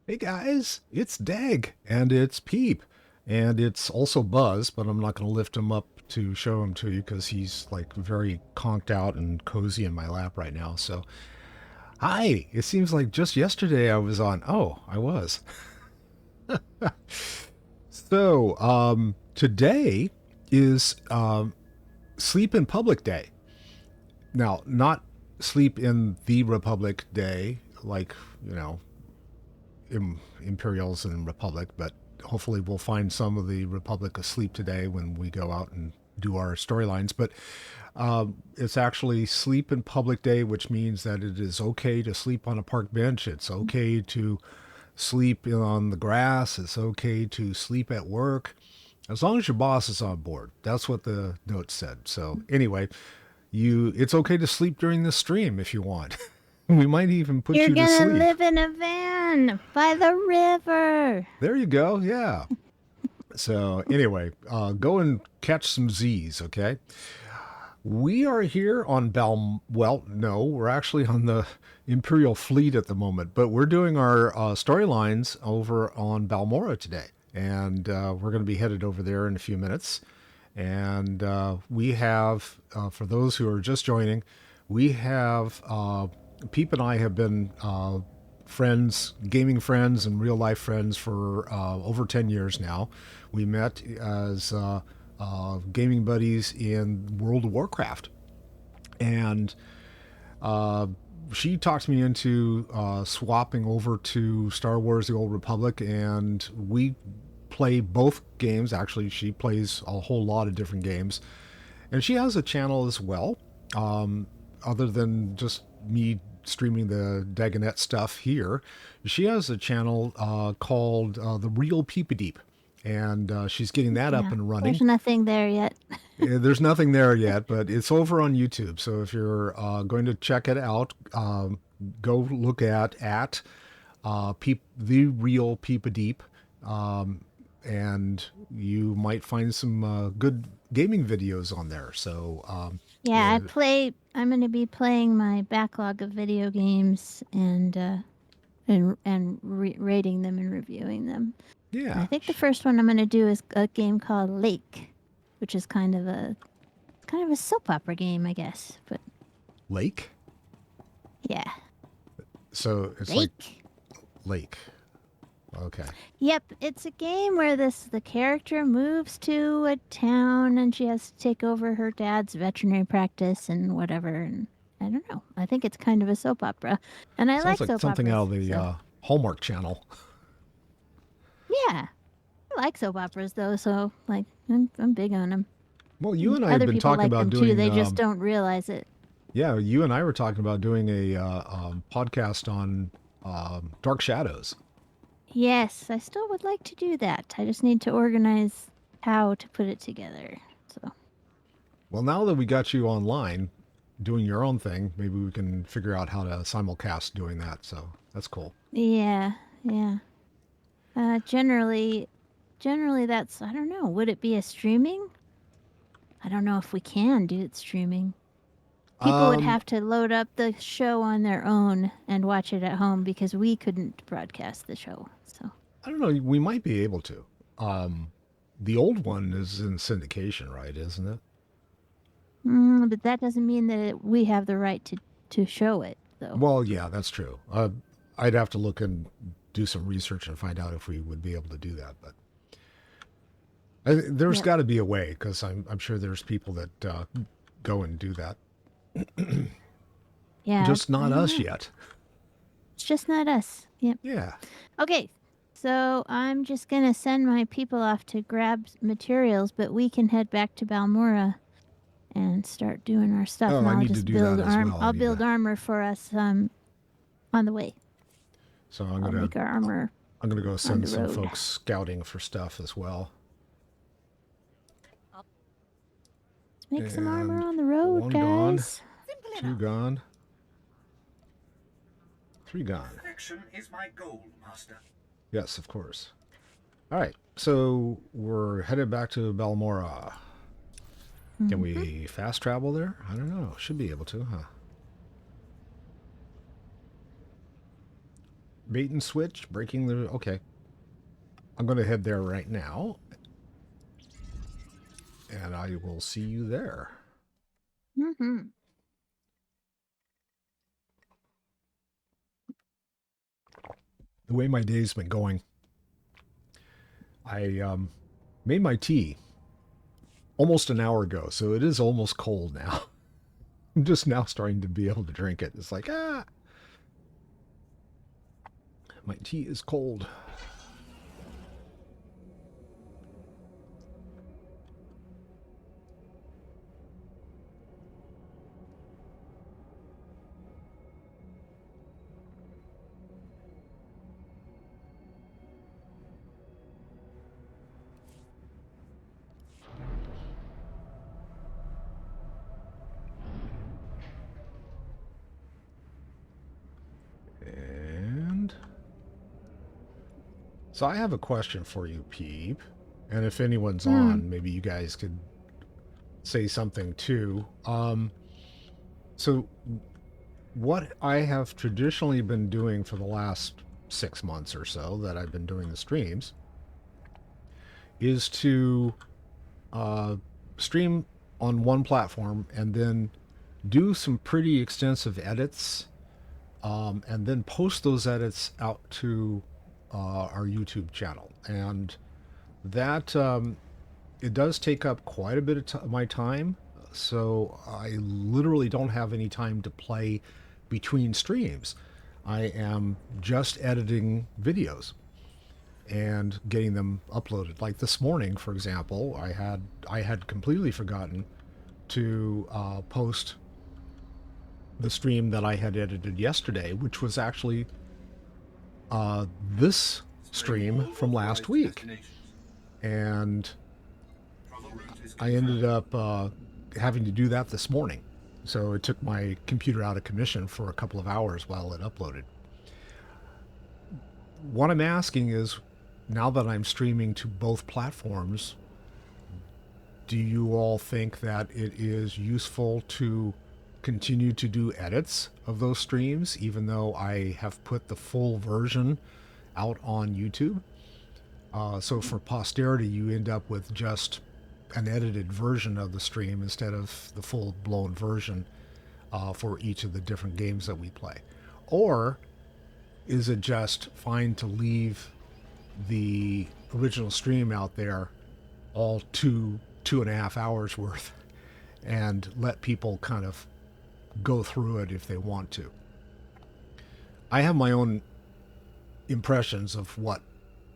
Hey guys, it's Dag and it's Peep and it's also Buzz, but I'm not going to lift him up to show him to you because he's like very conked out and cozy in my lap right now. So, hi, it seems like just yesterday I was on. Oh, I was. Today is Sleep in Public Day. Now, not Sleep in the Republic Day, like, you know, Imperials and Republic, but hopefully we'll find some of the Republic asleep today when we go out and do our storylines. But it's actually Sleep in Public Day, which means that it is okay to sleep on a park bench. It's okay to sleep on the grass. It's okay to sleep at work. As long as your boss is on board. That's what the note said. So anyway, it's okay to sleep during the stream if you want. We might even put You're you to gonna sleep. live in a van by the river. There you go. Yeah. So anyway, go and catch some Z's, okay? We are here on Well, no, we're actually on the Imperial fleet at the moment, but we're doing our storylines over on Balmorra today, and we're going to be headed over there in a few minutes. And we have, for those who are just joining, we have Peep and I have been friends, gaming friends, and real life friends for over 10 years now. We met as gaming buddies in World of Warcraft. And uh, she talked me into swapping over to Star Wars The Old Republic, and we play both games. Actually, she plays a whole lot of different games. And she has a channel as well, other than just me streaming the Dagonet stuff here. She has a channel called The Real Peep Deep, and she's getting that up Yeah, and running. there's nothing there yet. There's nothing there yet, but it's over on YouTube. So if you're going to check it out, go look at Peep, The Real Peep Deep, and you might find some good gaming videos on there. So Yeah, I'm gonna be playing my backlog of video games and rating them and reviewing them. And yeah, I think the first one I'm gonna do is a game called Lake, which is kind of a soap opera game, I guess. But Lake. yeah, So it's like Lake. lake. Okay. Yep, it's a game where the character moves to a town and she has to take over her dad's veterinary practice and whatever. And I don't know. I think it's kind of a soap opera, and I Sounds like like soap something out operas. of the So Hallmark Channel. yeah, I like soap operas though. So like, I'm big on them. Well, you and I have Other been people talking like about them too. doing. They just don't realize it. Yeah, you and I were talking about doing a podcast on Dark Shadows. Yes, I still would like to do that. I just need to organize how to put it together. So Well, now that we got you online doing your own thing, maybe we can figure out how to simulcast doing that. So that's cool. yeah, yeah. Generally, that's, I don't know. Would it be a streaming? I don't know if we can do it streaming. People would Um, have to load up the show on their own and watch it at home because we couldn't broadcast the show. So I don't know. We might be able to. The old one is in syndication, right? Isn't it? but that doesn't mean that we have the right to show it, though. Well, yeah, that's true. I'd have to look and do some research and find out if we would be able to do that. But there's Yep. got to be a way because I'm sure there's people that go and do that. Yeah, Just I not don't us know. yet. It's just not us. Yep. Yeah. Okay. So I'm just gonna send my people off to grab materials, but we can head back to Balmora and start doing our stuff. Oh, And I I'll need to just do that build as arm. well. I I'll need build to. armor for us on the way. So I'll make our armor I'm gonna go on send the some road. folks scouting for stuff as well. Let's make some armor And on the road, one gone, guys. two gone, three gone. Perfection is my goal, Master. Yes, of course. All right. So we're headed back to Balmora. Can we fast travel there? I don't know. Should be able to, huh? Bait and switch, breaking the... Okay. I'm going to head there right now. And I will see you there. Mm-hmm. The way my day's been going, I made my tea almost an hour ago, so it is almost cold now. I'm just now starting to be able to drink it. It's like, my tea is cold. And so I have a question for you, Peep. And if anyone's on, maybe you guys could say something too. So what I have traditionally been doing for the last 6 months or so that I've been doing the streams is to stream on one platform and then do some pretty extensive edits, and then post those edits out to our YouTube channel. And that it does take up quite a bit of my time. So I literally don't have any time to play between streams. I am just editing videos and getting them uploaded. Like this morning, for example, I had completely forgotten to post the stream that I had edited yesterday, which was actually this stream from last week. And I ended up having to do that this morning. So it took my computer out of commission for a couple of hours while it uploaded. What I'm asking is, now that I'm streaming to both platforms, do you all think that it is useful to continue to do edits of those streams, even though I have put the full version out on YouTube? So for posterity, you end up with just an edited version of the stream instead of the full-blown version for each of the different games that we play. Or is it just fine to leave the original stream out there, all 2.5 hours worth, and let people kind of go through it if they want to? I have my own impressions of what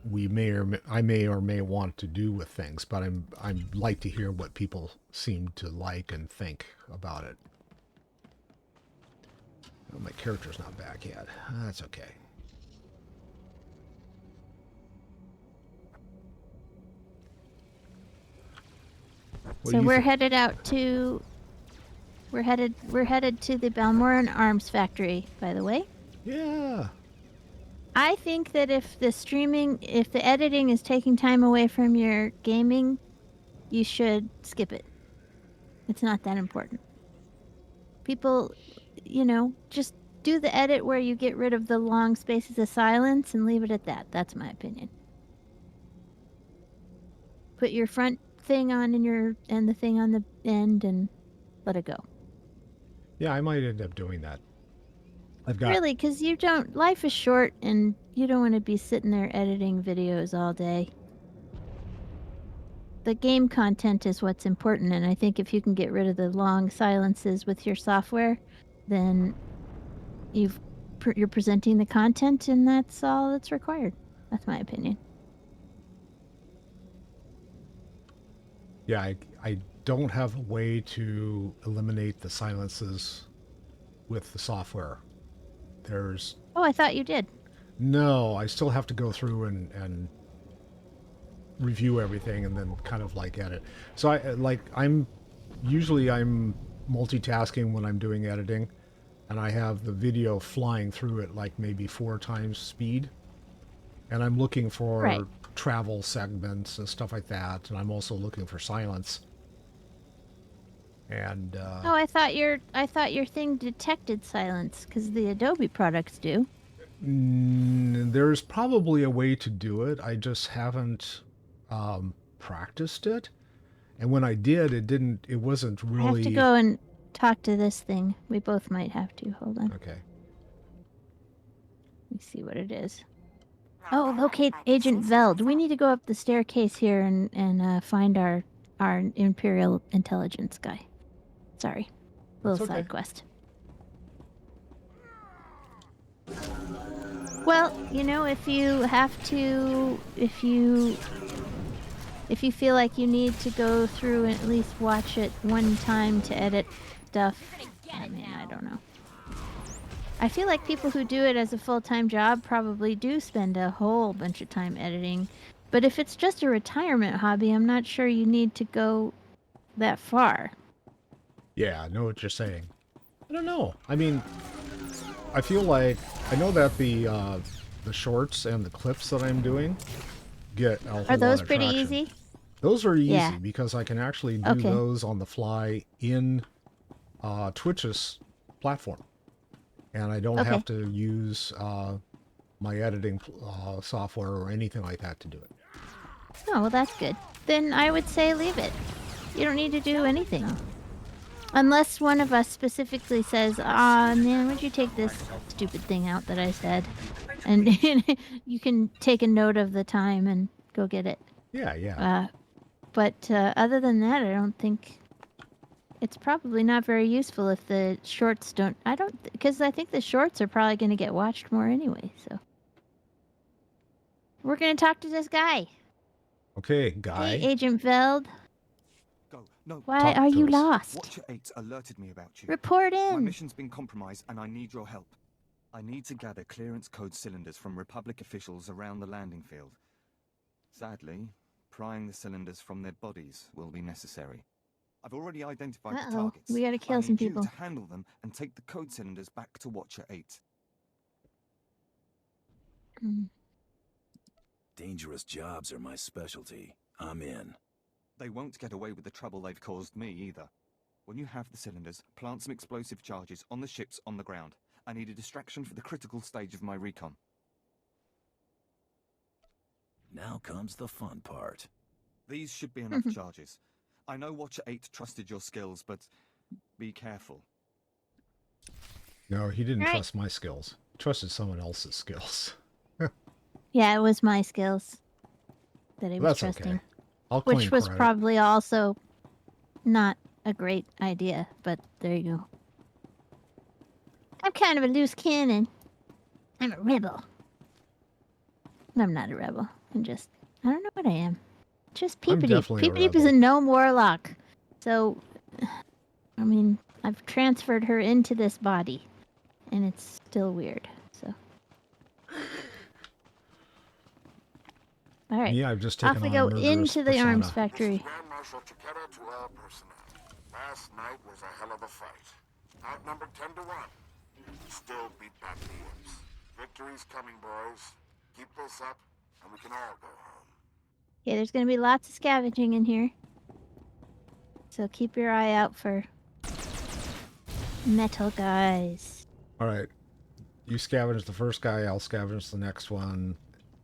I may or may want to do with things, but I'd like to hear what people seem to like and think about it. Oh, my character's not back yet. That's okay. So we're headed to the Balmorran Arms Factory, by the way. Yeah. I think that if the editing is taking time away from your gaming, you should skip it. It's not that important. People, just do the edit where you get rid of the long spaces of silence and leave it at that. That's my opinion. Put your front thing on and the thing on the end and let it go. Yeah, I might end up doing that. Really, because life is short and you don't want to be sitting there editing videos all day. The game content is what's important, and I think if you can get rid of the long silences with your software, then you're presenting the content, and that's all that's required. That's my opinion. Yeah, I don't have a way to eliminate the silences with the software. Oh, I thought you did. No, I still have to go through and review everything and then kind of like edit. So I'm multitasking when I'm doing editing, and I have the video flying through it like maybe 4 times speed, and I'm looking for travel segments and stuff like that, and I'm also looking for silence. And I thought your thing detected silence because the Adobe products do. There's probably a way to do it. I just haven't practiced it. And when I did, it wasn't I have to really. go and talk to this thing. We both might have to. Hold on. Okay. Let me see what it is. Oh, locate Agent Veld. We need to go up the staircase here and find our Imperial intelligence guy. Sorry. That's Little okay. side quest. Well, you know, if you feel like you need to go through and at least watch it one time to edit stuff, I mean, I don't know. I feel like people who do it as a full-time job probably do spend a whole bunch of time editing. But if it's just a retirement hobby, I'm not sure you need to go that far. Yeah, I know what you're saying. I don't know. I mean, I feel like I know that the shorts and the clips that I'm doing get a whole Are those lot of pretty traction. easy? Those are easy Yeah. because I can actually do Okay. those on the fly in Twitch's platform, and I don't Okay. have to use my editing software or anything like that to do it. Oh, well, that's good. Then I would say leave it. You don't need to do anything. Unless one of us specifically says, "Ah, man, would you take this stupid thing out that I said?" And you can take a note of the time and go get it. Yeah, yeah. But other than that, I don't think it's probably not very useful if the shorts don't. Because I think the shorts are probably going to get watched more anyway. So we're going to talk to this guy. Okay, Hey, guy. Agent Veld. Go. No. Why Talk are to you us. lost? Watcher 8 alerted me about you. Report My in. mission's been compromised and I need your help. I need to gather clearance code cylinders from Republic officials around the landing field. Sadly, prying the cylinders from their bodies will be necessary. I've already identified the targets. We gotta kill I some need people. you to handle them and take the code cylinders back to Watcher 8. Dangerous jobs are my specialty. I'm in. They won't get away with the trouble they've caused me either. When you have the cylinders, plant some explosive charges on the ships on the ground. I need a distraction for the critical stage of my recon. Now comes the fun part. These should be enough charges. I know Watcher 8 trusted your skills, but be careful. No, he didn't Right. trust my skills. He trusted someone else's skills. Yeah, it was my skills that I was That's trusting. okay. I'll claim Which was credit. probably also not a great idea, but there you go. I'm kind of a loose cannon. I'm a rebel. I'm not a rebel. I don't know what I am. Just I'm Peepity. definitely a Peepity is a rebel. gnome warlock. So, I mean, I've transferred her into this body, and it's still weird. So, all right. Yeah, I've just taken Off we on go a murderous into the persona. arms factory. Grand Marshal Takeda to our personnel. Last night was a hell of a fight. Outnumbered 10 to 1. Still beat back the imps. Victory's coming, boys. Keep this up, and we can all go home. Yeah, there's going to be lots of scavenging in here. So keep your eye out for metal guys. All right. You scavenge the first guy, I'll scavenge the next one.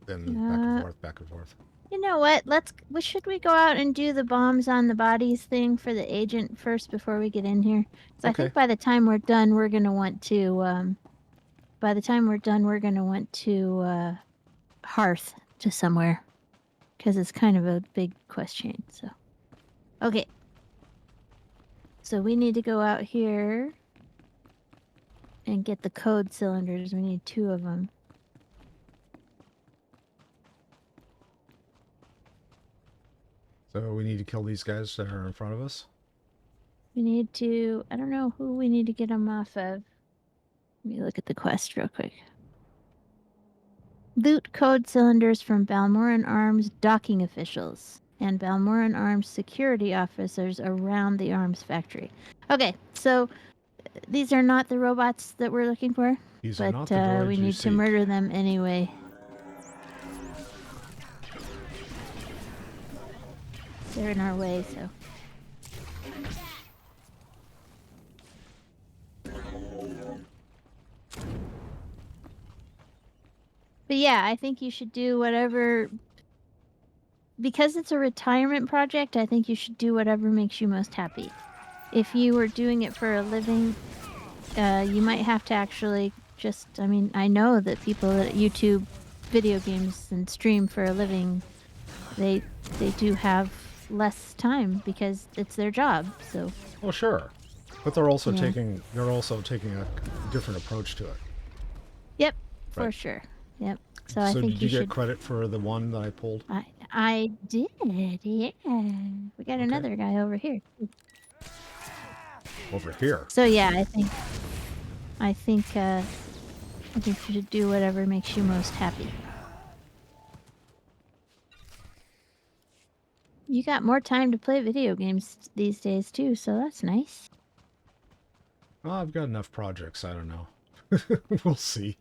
Then back and forth, back and forth. You know what? Should we go out and do the bombs on the bodies thing for the agent first before we get in here? So I Okay. think by the time we're done, we're going to want to Hearth to somewhere. Because it's kind of a big quest chain, so. Okay. So we need to go out here and get the code cylinders. We need 2 of them. So we need to kill these guys that are in front of us? We need to... I don't know who we need to get them off of. Let me look at the quest real quick. Loot code cylinders from Balmorran Arms docking officials and Balmorran Arms security officers around the arms factory. Okay, so these are not the robots that we're looking for, These are but not the droids we you need to seek. murder them anyway. They're in our way, so. But yeah, I think you should do whatever. Because it's a retirement project, I think you should do whatever makes you most happy. If you were doing it for a living, you might have to actually just, I mean, I know that people that YouTube video games and stream for a living, they do have less time because it's their job. So Well, sure, but they're also Yeah. taking a different approach to it. yep, for Right. sure. Yep. So I So think did you get should. credit for the one that I pulled? I did. Yeah. We got Okay. another guy over here. Over here. So yeah, I think you should do whatever makes you most happy. You got more time to play video games these days too, so that's nice. Oh, I've got enough projects. I don't know. We'll see.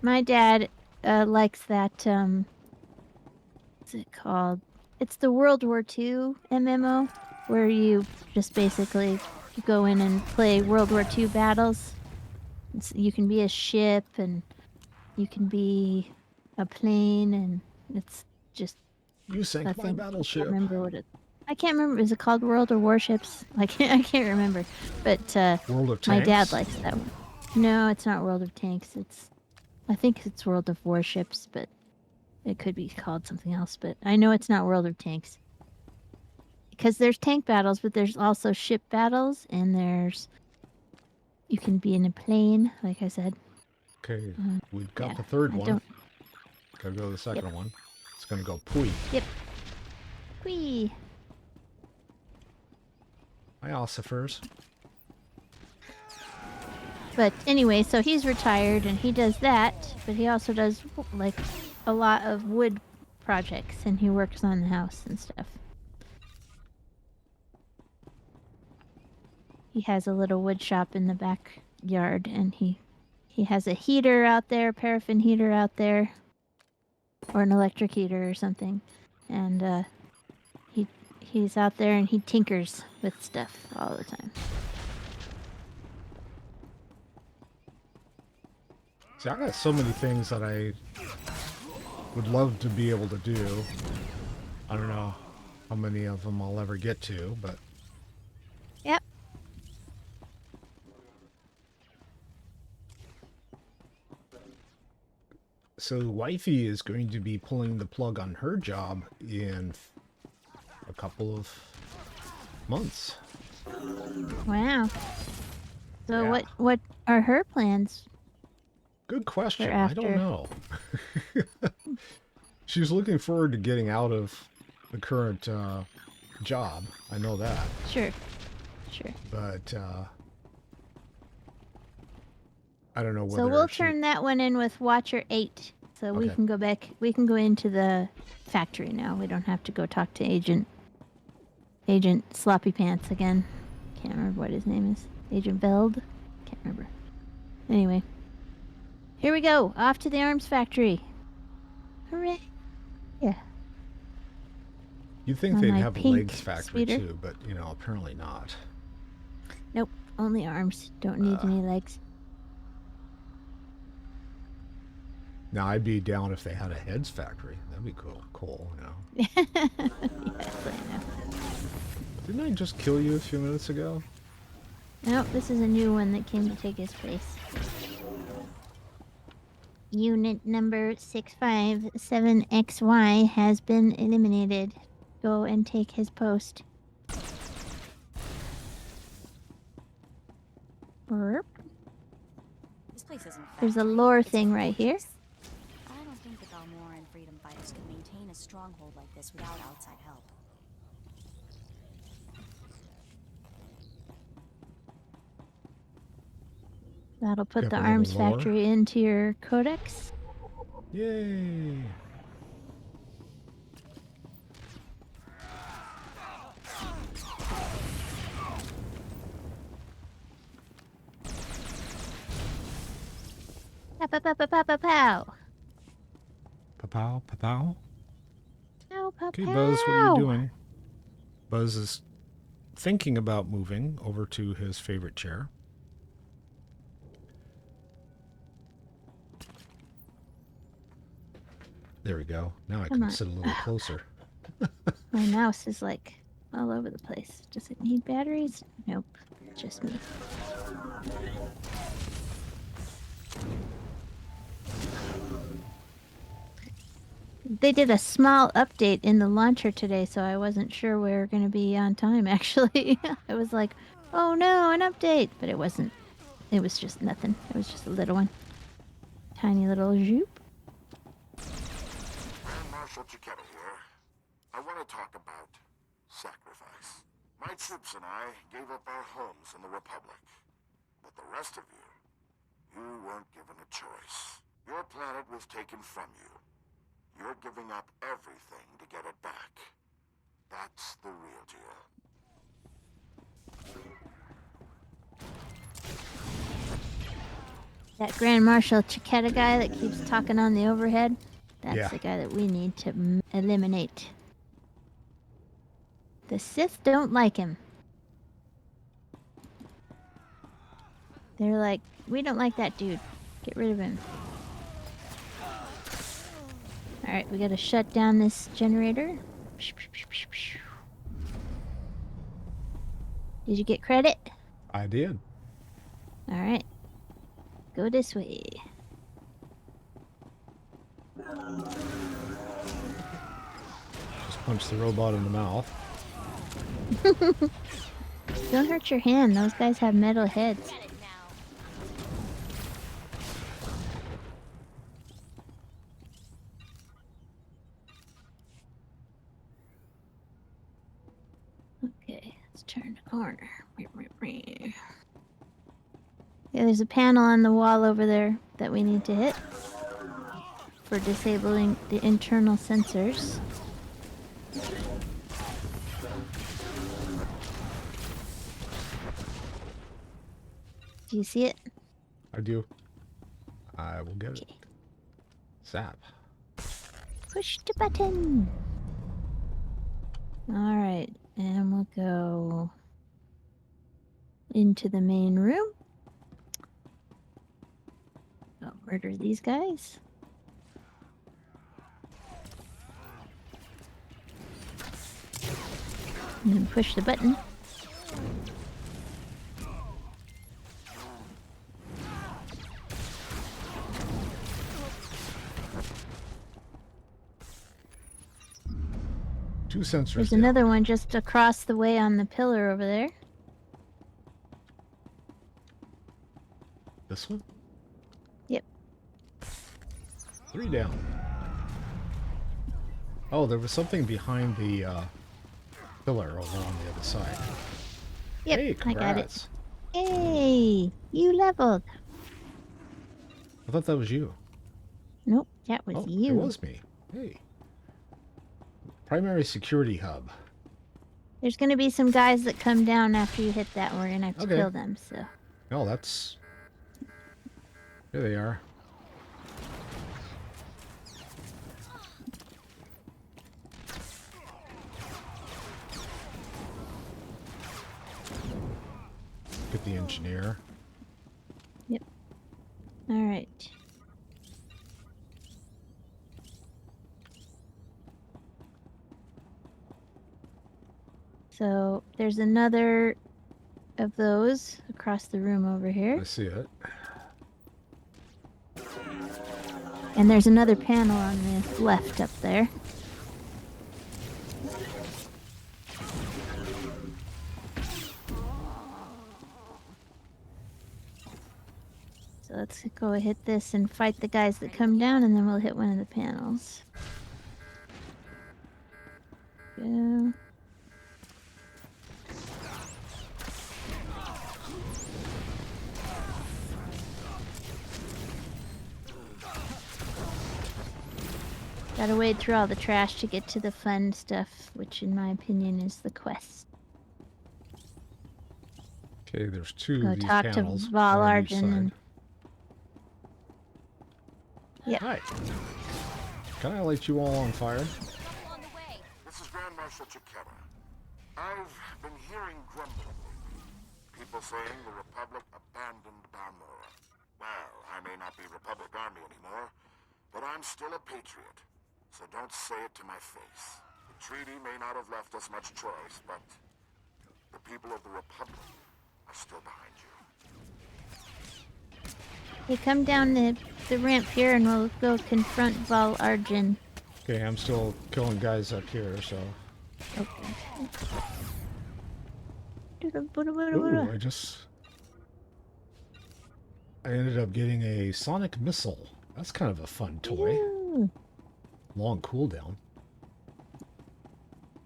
My dad likes that what's it called? It's the World War II MMO where you just basically you go in and play World War II battles. You can be a ship and you can be a plane and it's just You sank a my thing. battleship. I can't remember. Is it called World or Warships? I can't remember. But World of Tanks. my dad likes that one. No, it's not World of Tanks. I think it's World of Warships, but it could be called something else. But I know it's not World of Tanks. Because there's tank battles, but there's also ship battles, and you can be in a plane, like I said. Okay, we've got yeah, the third I one. don't- Gotta go to the second Yep. one. It's gonna go pooey. Yep. Whee! Hi, ossifers. But anyway, so he's retired and he does that, but he also does like a lot of wood projects and he works on the house and stuff. He has a little wood shop in the backyard and he has a heater out there, paraffin heater out there, or an electric heater or something. And he's out there and he tinkers with stuff all the time. See, I got so many things that I would love to be able to do. I don't know how many of them I'll ever get to, but Yep. so wifey is going to be pulling the plug on her job in a couple of months. Wow. So Yeah. what are her plans? Good question. For I don't after. know. She's looking forward to getting out of the current job. I know that. Sure. But I don't know whether So we'll she... turn that one in with Watcher 8. So we Okay. can go back. We can go into the factory now. We don't have to go talk to Agent Sloppy Pants again. Can't remember what his name is. Agent Veld? Can't remember. Anyway. Here we go. Off to the arms factory. Hooray. Yeah. You'd think On they'd my have a pink legs factory speeder. too, but you know, apparently not. Nope. Only arms. Don't need any legs. Now I'd be down if they had a heads factory. That'd be cool, you know. Yes, I know. Didn't I just kill you a few minutes ago? Nope, this is a new one that came to take his place. Unit number 657XY has been eliminated. Go and take his post. Burp. This place isn't There's a factory, lore it's thing right here. fortress. I don't think the Balmorran freedom fighters could maintain a stronghold like this without outside help. That'll put Got the the little arms lore. factory into your codex. Yay! Pow, pow, pow, pow, pow, pow, pow. Pa-pow, pa-pow. Pow, pow, Okay, pow. Buzz, what are you doing? Buzz is thinking about moving over to his favorite chair. There we go. Now I Come can on. sit a little closer. My mouse is like all over the place. Does it need batteries? Nope. Just me. They did a small update in the launcher today, so I wasn't sure we were going to be on time, actually. I was like, oh no, an update! But it wasn't. It was just nothing. It was just a little one. Tiny little zoop. Grand Marshal Chiquetta here. I want to talk about sacrifice. My troops and I gave up our homes in the Republic. But the rest of you weren't given a choice. Your planet was taken from you. You're giving up everything to get it back. That's the real deal. That Grand Marshal Chiquetta guy that keeps talking on the overhead, that's Yeah. the guy that we need to eliminate. The Sith don't like him. They're like, we don't like that dude. Get rid of him. Alright, we gotta shut down this generator. Did you get credit? I did. Alright. Go this way. Just punch the robot in the mouth. Don't hurt your hand. Those guys have metal heads. Okay, let's turn the corner. Yeah, there's a panel on the wall over there that we need to hit for disabling the internal sensors. Do you see it? I do. I will get it. Okay. Zap. Push the button. Alright, and we'll go into the main room. I'll murder these guys. And then push the button. Two sensors There's down. another one just across the way on the pillar over there. This one? Yep. 3 down. Oh, there was something behind the pillar over on the other side. Yep, Hey, I got it. congrats. Hey, you leveled. I thought that was you. Nope, that was Oh, you. it was me. Hey. Primary security hub. There's gonna be some guys that come down after you hit that, and we're gonna have to Okay. kill them, so. Oh, that's... There they are. Get the engineer. Yep. Alright. So, there's another of those across the room over I here. see it. And there's another panel on the left up there. So let's go hit this and fight the guys that come down, and then we'll hit one of the panels. Go. Gotta wade through all the trash to get to the fun stuff, which in my opinion is the quest. Okay, there's two Go of these talk to panels. Val one on each Arjun and- side. Yep. Hi. Can I light you all on fire? This is Grand Marshal Chiquetta. I've been hearing grumbling lately. People saying the Republic abandoned Balmorran. Well, I may not be Republic Army anymore, but I'm still a patriot. so don't say it to my face. The treaty may not have left us much choice, but the people of the Republic are still behind you. Hey, come down the ramp here and we'll go confront Val Arjun. Okay, I'm still killing guys up here, so... Okay. Ooh, I ended up getting a sonic missile. That's kind of a fun toy. Ooh. Long cooldown.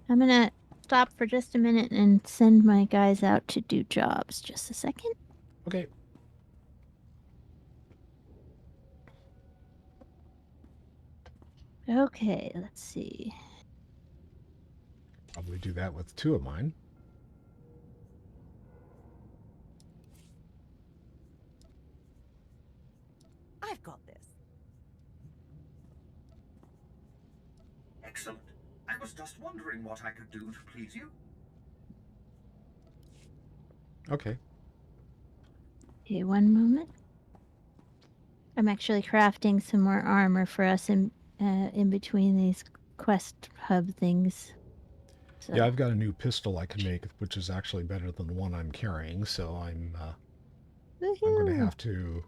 I'm gonna stop for just a minute and send my guys out to do jobs. Just a second. Okay. Okay, let's see. Probably do that with 2 of mine. I've got this. Excellent. I was just wondering what I could do to please you. Okay. Okay, one moment. I'm actually crafting some more armor for us in between these quest hub things. So. Yeah, I've got a new pistol I can make, which is actually better than the one I'm carrying, so I'm going to have to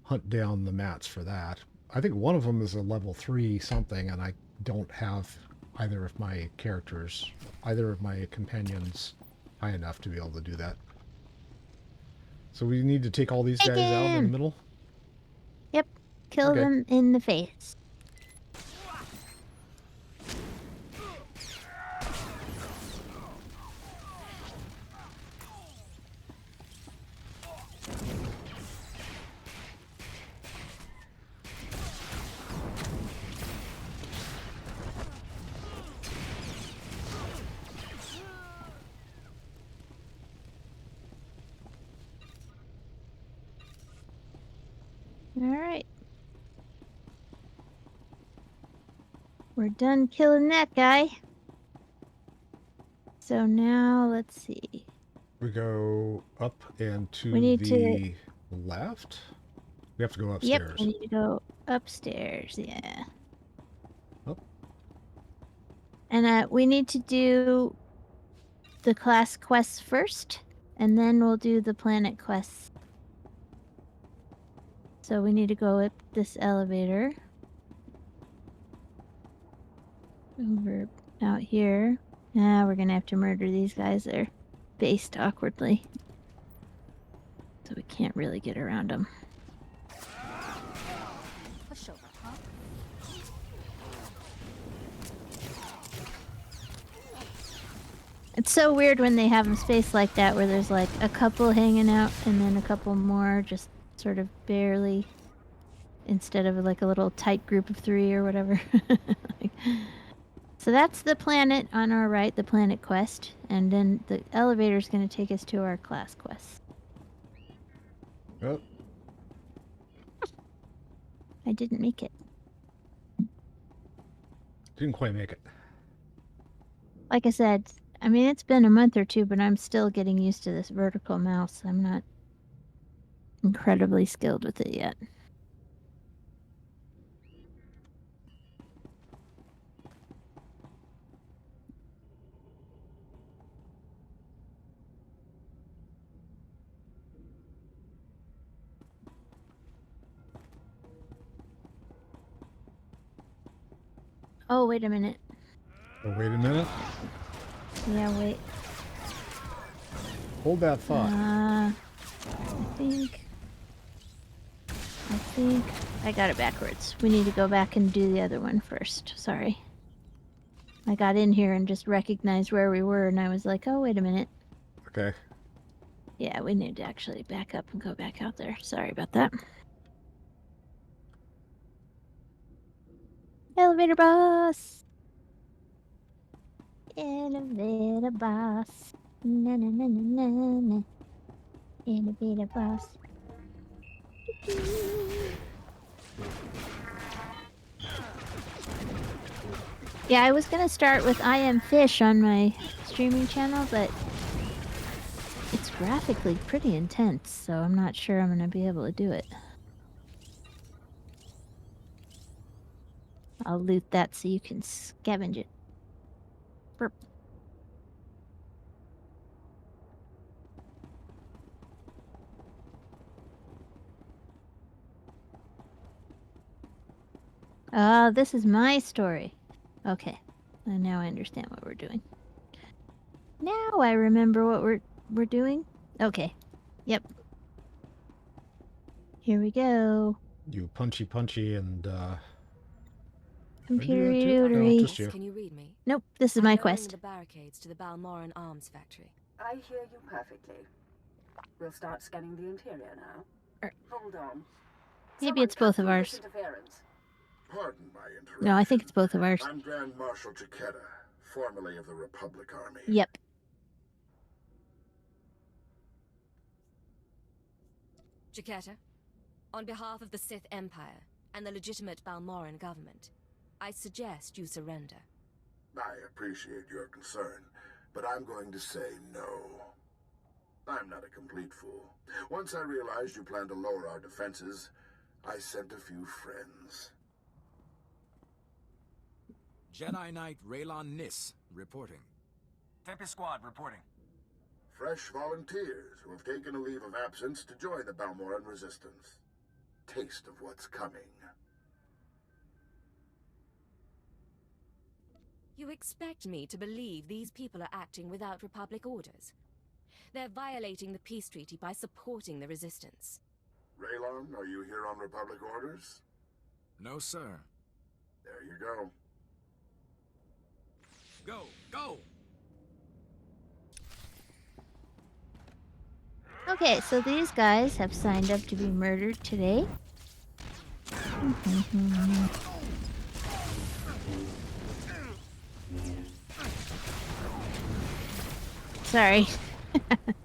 hunt down the mats for that. I think one of them is a level 3 something, and I don't have either of my companions high enough to be able to do that. So we need to take all these guys out in the middle? Yep. Kill them in the face. Alright. We're done killing that guy. So now, let's see. We go up and to We need the left? We have to go upstairs. Yep, we need to go upstairs, yeah. Oh. And we need to do the class quests first, and then we'll do the planet quests. So we need to go up this elevator. Over out here. Now we're gonna have to murder these guys. They're based awkwardly. So we can't really get around them. Push over, huh? It's so weird when they have them spaced like that, where there's like a couple hanging out and then a couple more just sort of barely, instead of like a little tight group of 3 or whatever. So that's the planet on our right, the planet quest, and then the elevator's going to take us to our class quest. Oh. I didn't make it. Didn't quite make it. Like I said, I mean, it's been a month or 2, but I'm still getting used to this vertical mouse. I'm not incredibly skilled with it yet. Oh, wait a minute. Oh, wait a minute. Yeah, wait. Hold that thought. I think I got it backwards. We need to go back and do the other one first. Sorry. I got in here and just recognized where we were, and I was like, oh, wait a minute. Okay. Yeah, we need to actually back up and go back out there. Sorry about that. Elevator boss! Elevator boss. Na na na na na na. Elevator boss. Yeah, I was gonna start with I Am Fish on my streaming channel, but it's graphically pretty intense, so I'm not sure I'm gonna be able to do it. I'll loot that so you can scavenge it. Burp. This is my story. Okay. And now I understand what we're doing. Now I remember what we're doing. Okay. Yep. Here we go. You punchy and Imperial. No, just you. Can you read me? Nope, this is I'm my going quest. the barricades to the Balmorran Arms Factory. I hear you perfectly. We'll start scanning the interior now. Hold on. Maybe it's both of ours. Interference. Pardon my interruption. No, I think it's both of ours. I'm Grand Marshal Chiquetta, formerly of the Republic Army. Yep. Chiquetta, on behalf of the Sith Empire and the legitimate Balmorran government, I suggest you surrender. I appreciate your concern, but I'm going to say no. I'm not a complete fool. Once I realized you planned to lower our defenses, I sent a few friends. Jedi Knight Raylon Nis, reporting. Tempest Squad reporting. Fresh volunteers who have taken a leave of absence to join the Balmorran Resistance. Taste of what's coming. You expect me to believe these people are acting without Republic orders? They're violating the peace treaty by supporting the resistance. Raylon, are you here on Republic orders? No, sir. There you go. Go! Go! Okay, so these guys have signed up to be murdered today. Sorry.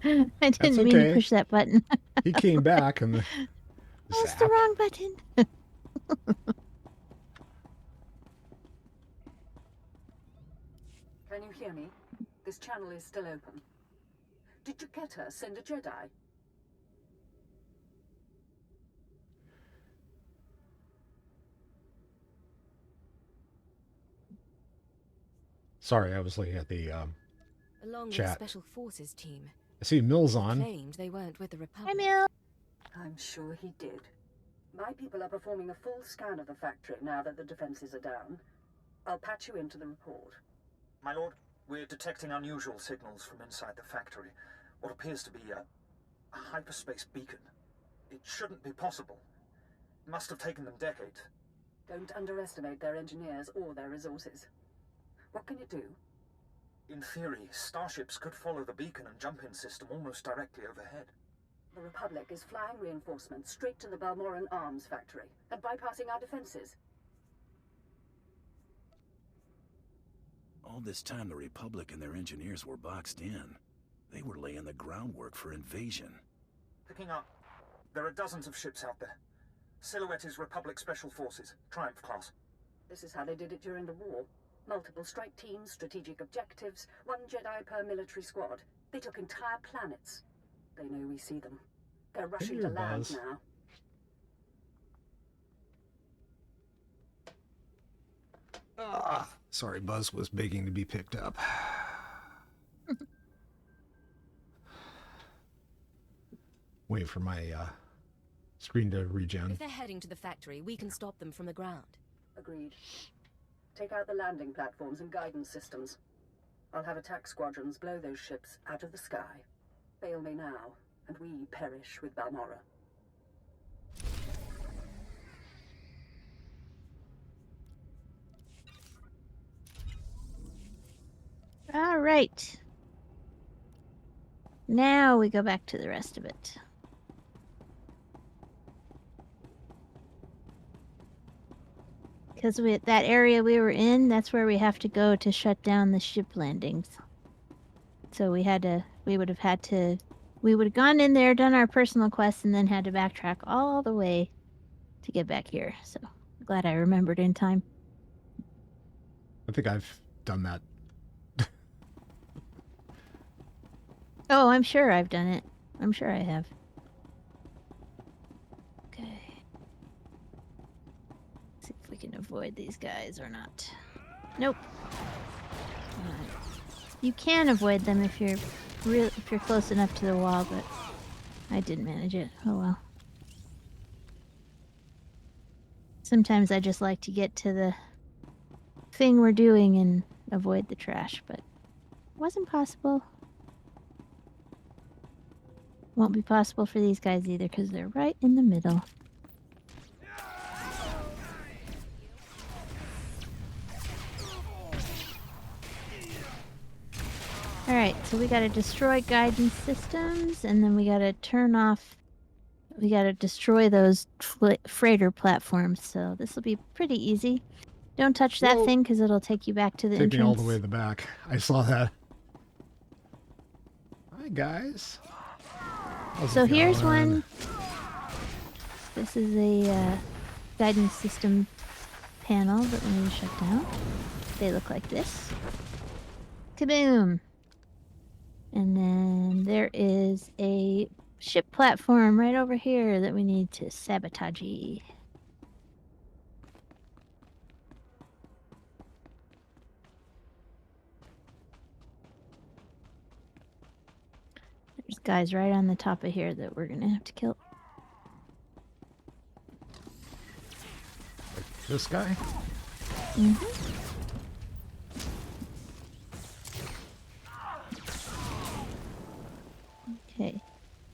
I didn't mean to push that button. He came back and That's the wrong button. Can you hear me? This channel is still open. Did Chiquetta send a Jedi? Sorry, I was looking at the Along with chat. the Special Forces team. I see Mills on. Claimed they weren't with the Republic. Hi, Mill. I'm sure he did. My people are performing a full scan of the factory now that the defenses are down. I'll patch you into the report. My lord, we're detecting unusual signals from inside the factory. What appears to be a hyperspace beacon. It shouldn't be possible. It must have taken them decades. Don't underestimate their engineers or their resources. What can it do? In theory, starships could follow the beacon and jump-in system almost directly overhead. The Republic is flying reinforcements straight to the Balmorran Arms Factory and bypassing our defenses. All this time the Republic and their engineers were boxed in. They were laying the groundwork for invasion. Picking up. There are dozens of ships out there. Silhouette is Republic Special Forces, Triumph class. This is how they did it during the war. Multiple strike teams, strategic objectives, 1 Jedi per military squad. They took entire planets. They know we see them. They're rushing to land Buzz. now. Sorry, Buzz was begging to be picked up. Wait for my screen to regen. If they're heading to the factory, we can stop them from the ground. Agreed. Take out the landing platforms and guidance systems. I'll have attack squadrons blow those ships out of the sky. Fail me now, and we perish with Balmorra. All right. Now we go back to the rest of it. Because that area we were in, that's where we have to go to shut down the ship landings. So we would have gone in there, done our personal quests, and then had to backtrack all the way to get back here. So glad I remembered in time. I think I've done that. Oh, I'm sure I've done it. I'm sure I have. Okay. See if we can avoid avoid these guys or not. Nope. You can avoid them if you're close enough to the wall, but I didn't manage it. Oh well. Sometimes I just like to get to the thing we're doing and avoid the trash, but it wasn't possible. Won't be possible for these guys either because they're right in the middle. Alright, so we gotta destroy guidance systems, and then we gotta turn off... We gotta destroy those freighter platforms, so this will be pretty easy. Don't touch that thing because it'll take you back to the entrance. Take me all the way to the back. I saw that. Hi, guys. So here's one. This is a guidance system panel that we need to shut down. They look like this. Kaboom! And then there is a ship platform right over here that we need to sabotage. There's guys right on the top of here that we're gonna have to kill. Like this guy? Mm-hmm. Okay.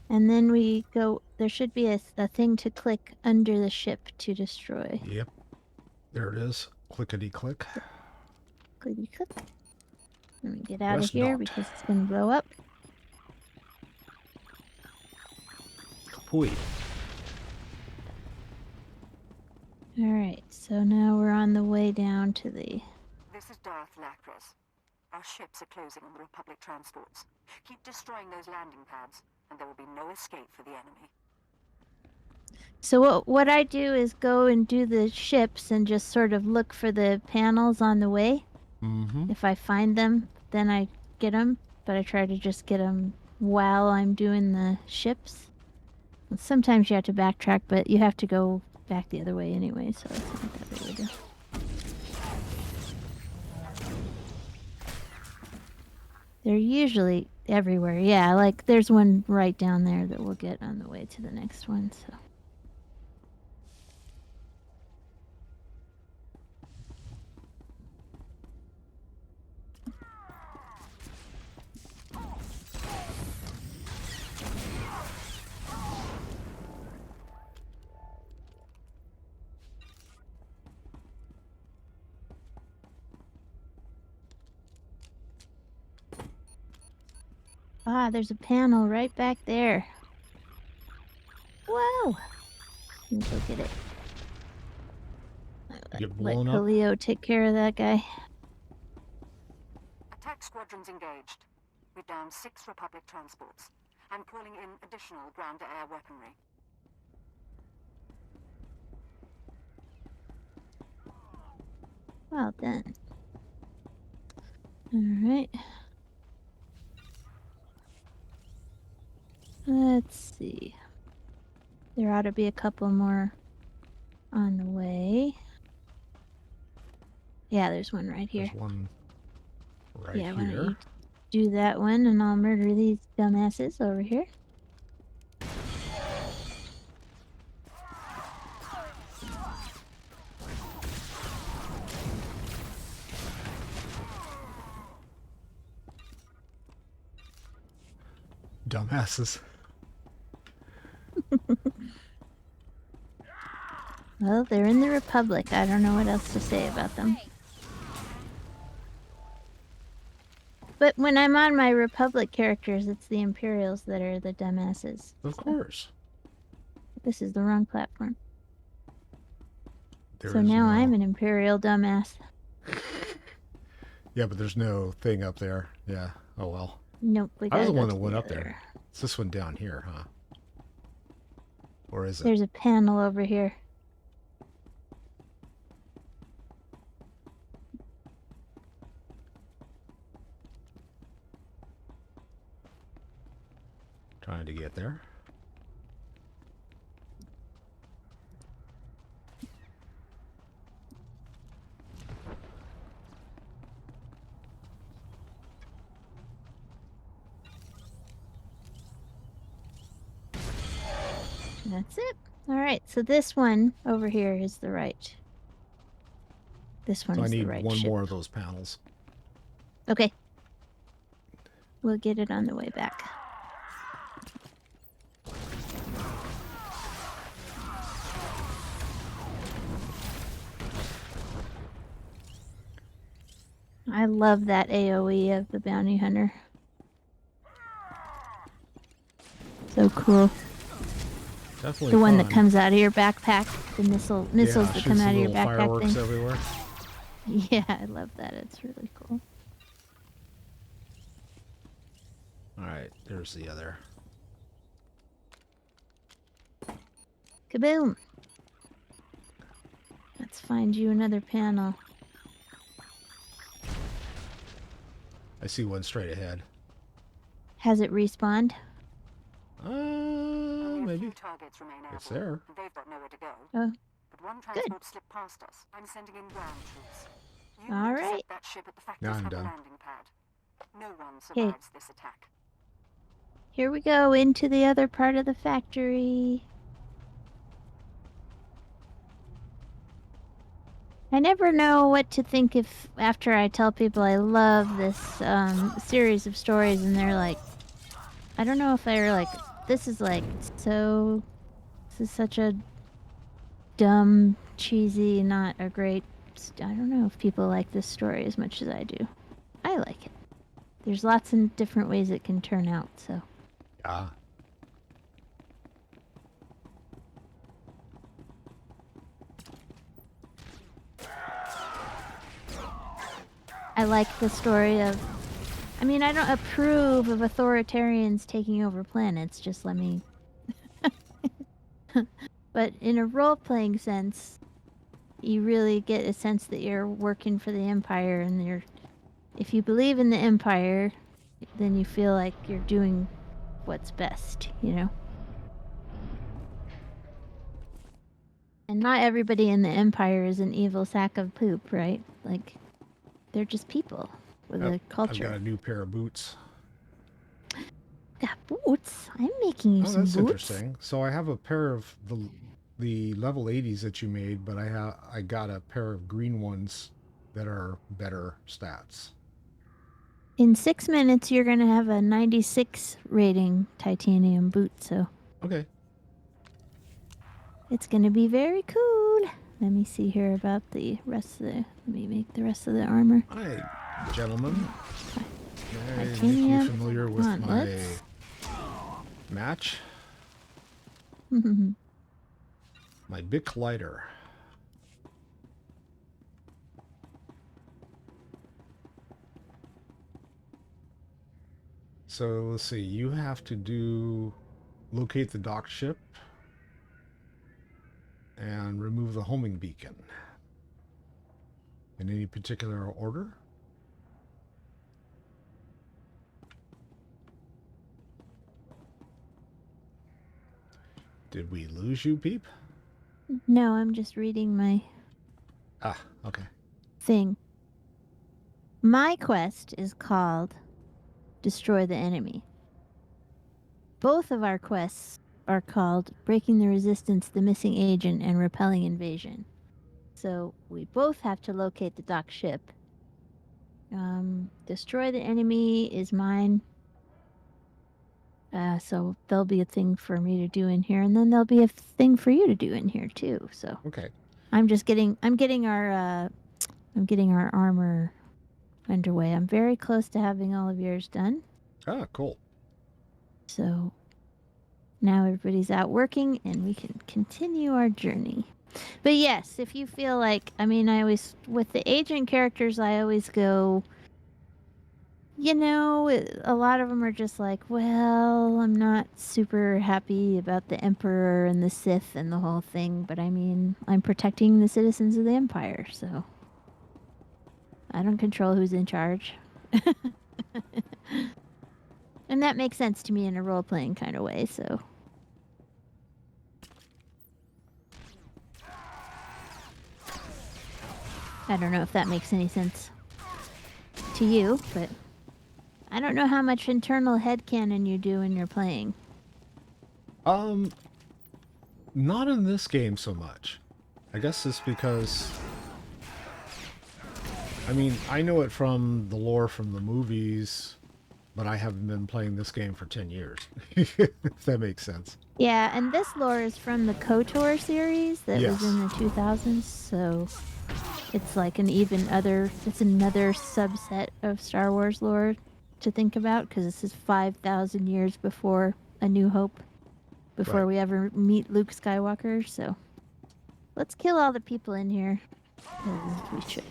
And then we go... There should be a thing to click under the ship to destroy. Yep. There it is. Clickety-click. Clickety-click. Let me get out Press of here not. because it's gonna blow up. Kapui. Alright, so now we're on the way down to the... This is Darth Lacris. Our ships are closing on the Republic transports. Keep destroying those landing pads, and there will be no escape for the enemy. So what I do is go and do the ships and just sort of look for the panels on the way. Mm-hmm. If I find them, then I get them. But I try to just get them while I'm doing the ships. And sometimes you have to backtrack, but you have to go back the other way anyway, so it's not that big of a deal. They're usually everywhere. Yeah, like there's one right down there that we'll get on the way to the next one, so... Ah, there's a panel right back there. Whoa! Let me go get it. Get Let blown up. Kaleo take care of that guy. Attack squadrons engaged. We've downed 6 Republic transports. I'm calling in additional ground-to-air weaponry. Well done. Alright. Let's see. There ought to be a couple more on the way. Yeah, there's one right here. There's one right Yeah, why don't here. you do that one and I'll murder these dumbasses over here. Dumbasses. Well, they're in the Republic. I don't know what else to say about them. But when I'm on my Republic characters, it's the Imperials that are the dumbasses. Of course. This is the wrong platform. There So is now no... I'm an Imperial dumbass. Yeah, but there's no thing up there. Yeah. Oh well. Nope, we I was gotta the go one to that went the up there. It's this one down here, huh? Or is it? There's a panel over here. Trying to get there. That's it. All right, so this one over here is the right. This one So I is the need right one ship. more of those panels. Okay. We'll get it on the way back. I love that AoE of the bounty hunter. So cool. Definitely The one fun. that comes out of your backpack, the missiles Yeah, that shoots come the out of your little backpack fireworks thing. everywhere. Yeah, I love that. It's really cool. All right, there's the other. Kaboom! Let's find you another panel. I see one straight ahead. Has it respawned? Only a Maybe. few targets remain airborne. It's there. They've got nowhere to go. Oh, But one transport slipped past us. I'm sending in ground troops. You All intercept right. that ship at the Now factory's I'm upper done. landing pad. No one Okay. survives this attack. Here we go into the other part of the factory. I never know what to think if after I tell people I love this series of stories and they're like, I don't know if they're like, this is such a dumb, cheesy, not a great. I don't know if people like this story as much as I do. I like it. There's lots of different ways it can turn out, so. Ah. I like the story of. I mean, I don't approve of authoritarians taking over planets, just let me. But in a role playing sense, you really get a sense that you're working for the Empire, and if you believe in the Empire, then you feel like you're doing what's best, you know? And not everybody in the Empire is an evil sack of poop, right? Like, they're just people with a culture. I've got a new pair of boots. Got boots? I'm making you some That's boots. interesting. So I have a pair of the level 80s that you made, but I got a pair of green ones that are better stats. In 6 minutes, you're going to have a 96 rating titanium boot, so. Okay. It's going to be very cool. Let me see here about the rest of the. Let me make the rest of the armor. Hi, gentlemen. May I make Titanium you familiar with gauntlets. my match? My Bic lighter. So let's see. You have to locate the dock ship and remove the homing beacon. In any particular order? Did we lose you, Peep? No, I'm just reading my Okay. thing. My quest is called Destroy the Enemy. Both of our quests are called Breaking the Resistance, The Missing Agent, and Repelling Invasion. So we both have to locate the dock ship. Destroy the Enemy is mine. So there'll be a thing for me to do in here, and then there'll be a thing for you to do in here too. So Okay. I'm getting our armor underway. I'm very close to having all of yours done. Ah, cool. So now everybody's out working, and we can continue our journey. But yes, if you feel like, I mean, I always with the agent characters, I always go. You know, a lot of them are just like, well, I'm not super happy about the Emperor and the Sith and the whole thing, but I mean, I'm protecting the citizens of the Empire, so I don't control who's in charge. And that makes sense to me in a role-playing kind of way, so. I don't know if that makes any sense to you, but I don't know how much internal headcanon you do when you're playing. Not in this game so much. I guess it's because... I mean, I know it from the lore from the movies, but I haven't been playing this game for 10 years. If that makes sense. Yeah, and this lore is from the KOTOR series that was Yes. in the 2000s, so it's like it's another subset of Star Wars lore to think about, because this is 5,000 years before A New Hope, before Right. we ever meet Luke Skywalker, so let's kill all the people in here, as we should.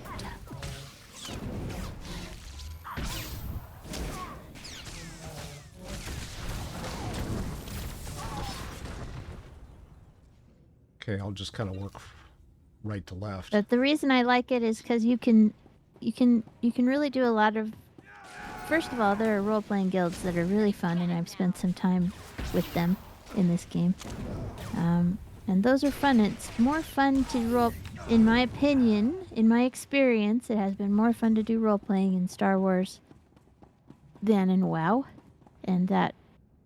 Okay, I'll just kind of work right to left. But the reason I like it is because you can really do a lot of. First of all, there are role-playing guilds that are really fun, and I've spent some time with them in this game. And those are fun. It's more fun to role, in my opinion, in my experience, it has been more fun to do role-playing in Star Wars than in WoW, and that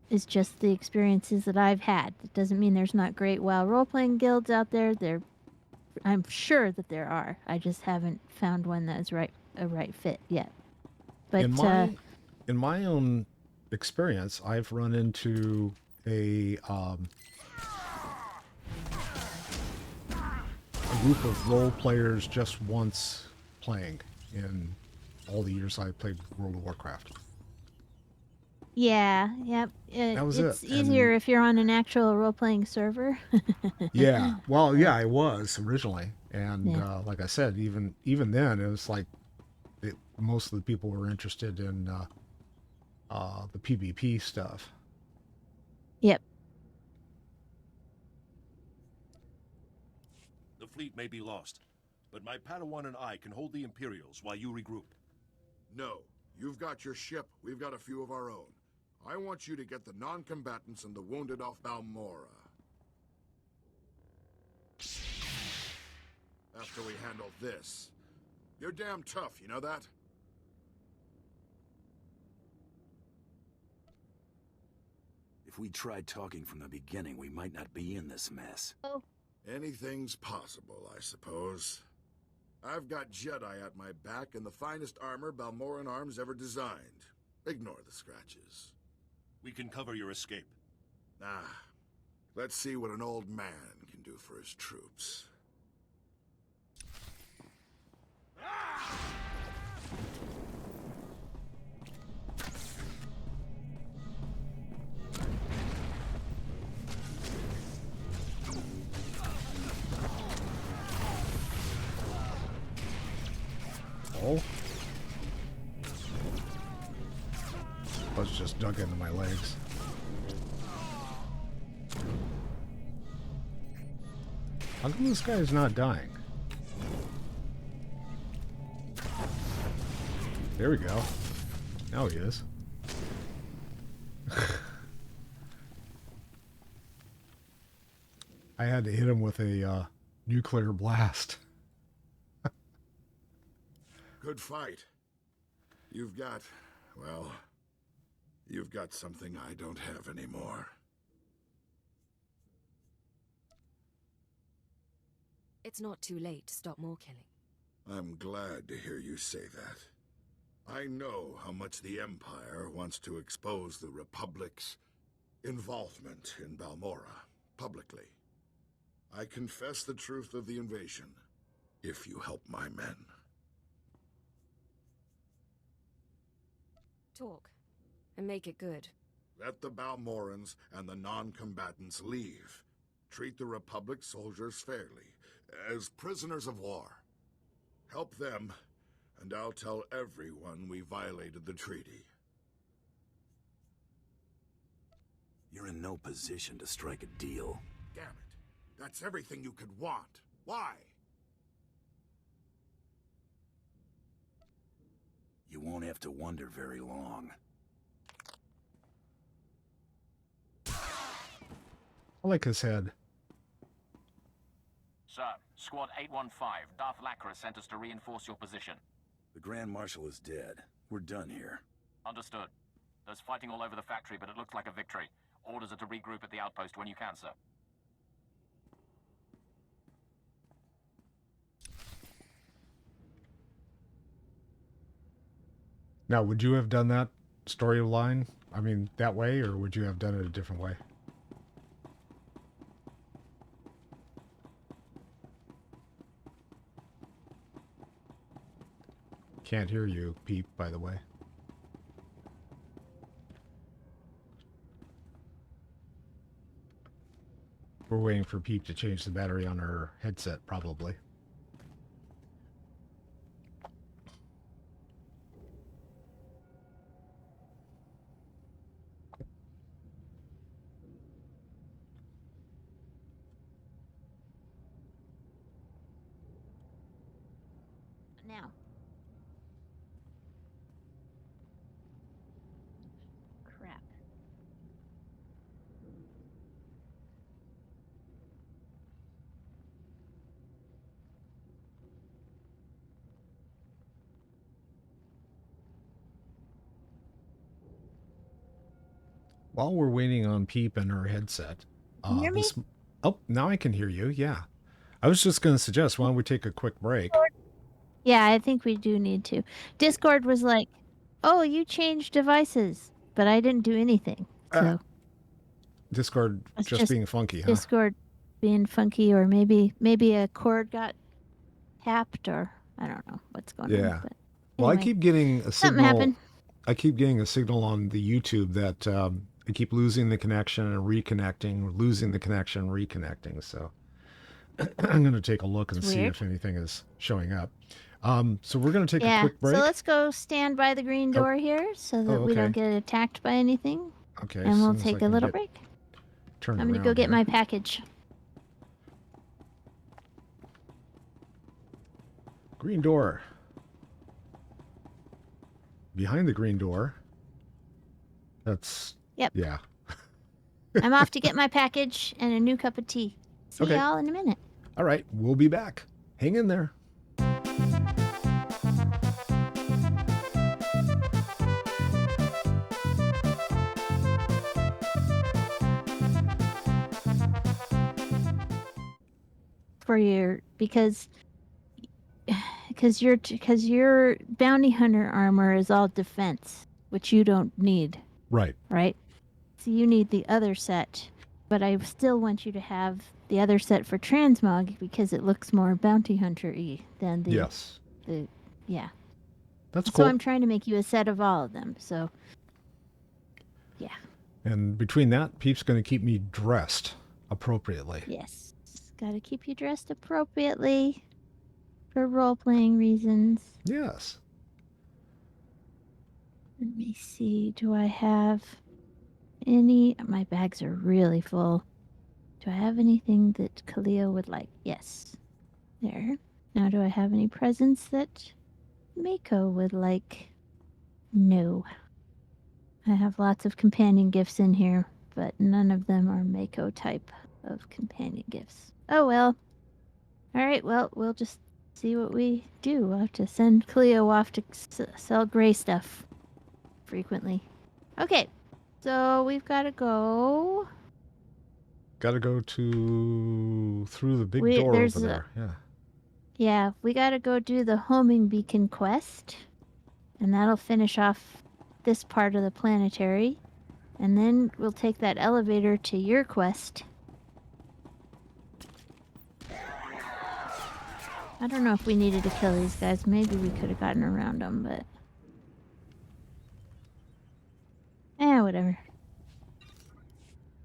is just the experiences that I've had. It doesn't mean there's not great WoW role-playing guilds out there. I'm sure that there are. I just haven't found one that's a right fit yet. But in my own experience, I've run into a group of role players just once playing in all the years I played World of Warcraft. yeah, yep. That was it's it. easier And if you're on an actual role-playing server. yeah, well, yeah, I was originally, and Yeah. like I said, even then, it was like most of the people were interested in the PvP stuff. Yep. The fleet may be lost, but my Padawan and I can hold the Imperials while you regroup. No, you've got your ship, we've got a few of our own. I want you to get the non-combatants and the wounded off Balmorra. After we handle this. You're damn tough, you know that? If we tried talking from the beginning, we might not be in this mess. Oh. Anything's possible, I suppose. I've got Jedi at my back and the finest armor Balmorran Arms ever designed. Ignore the scratches. We can cover your escape. Let's see what an old man can do for his troops. Oh. Buzz just dug into my legs. How come this guy is not dying? There we go. Now he is. I had to hit him with a nuclear blast. Good fight. You've got something I don't have anymore. It's not too late to stop more killing. I'm glad to hear you say that. I know how much the Empire wants to expose the Republic's involvement in Balmorra publicly. I confess the truth of the invasion, if you help my men. Talk, and make it good. Let the Balmorrans and the non-combatants leave. Treat the Republic soldiers fairly, as prisoners of war. Help them, and I'll tell everyone we violated the treaty. You're in no position to strike a deal. Damn it. That's everything you could want. Why? You won't have to wonder very long. I like his head. Sir, Squad 815, Darth Lacra sent us to reinforce your position. The Grand Marshal is dead. We're done here. Understood. There's fighting all over the factory, but it looks like a victory. Orders are to regroup at the outpost when you can, sir. Now, would you have done that storyline? I mean, that way, or would you have done it a different way? Can't hear you, Peep, by the way. We're waiting for Peep to change the battery on her headset, probably. Now. Crap. While we're waiting on Peep and her headset, Can you hear me? Oh, now I can hear you. Yeah, I was just going to suggest why don't we take a quick break? Yeah, I think we do need to. Discord was like, "Oh, you changed devices," but I didn't do anything. So Discord it's just being funky, huh? Discord being funky, or maybe a cord got tapped, or I don't know what's going on. Yeah. But Well, I anyway, keep getting a something signal. happened. I keep getting a signal on the YouTube that I keep losing the connection and reconnecting, losing the connection, reconnecting. So I'm going to take a look and see if anything is showing up. So we're going to take a quick break. So let's go stand by the green door here so that we don't get attacked by anything. Okay. And we'll take a little break. I'm going to go get my package. Green door. Behind the green door. That's... Yep. Yeah. I'm off to get my package and a new cup of tea. See y'all in a minute. All right. We'll be back. Hang in there. For your because your bounty hunter armor is all defense, which you don't need. Right. Right? So you need the other set, but I still want you to have the other set for transmog because it looks more bounty hunter-y than the Yes. Yeah. That's cool. So I'm trying to make you a set of all of them. So yeah. And between that, Peep's going to keep me dressed appropriately. Yes. Got to keep you dressed appropriately for role-playing reasons. Yes. Let me see. Do I have any... My bags are really full. Do I have anything that Kalia would like? Yes. There. Now, do I have any presents that Mako would like? No. I have lots of companion gifts in here, but none of them are Mako type of companion gifts. Oh, well. All right, well, we'll just see what we do. We'll have to send Cleo off to sell gray stuff frequently. Okay, so we've got to go... Got to go through the big door over there. Yeah, we got to go do the homing beacon quest, and that'll finish off this part of the planetary, and then we'll take that elevator to your quest. I don't know if we needed to kill these guys. Maybe we could have gotten around them, but... whatever.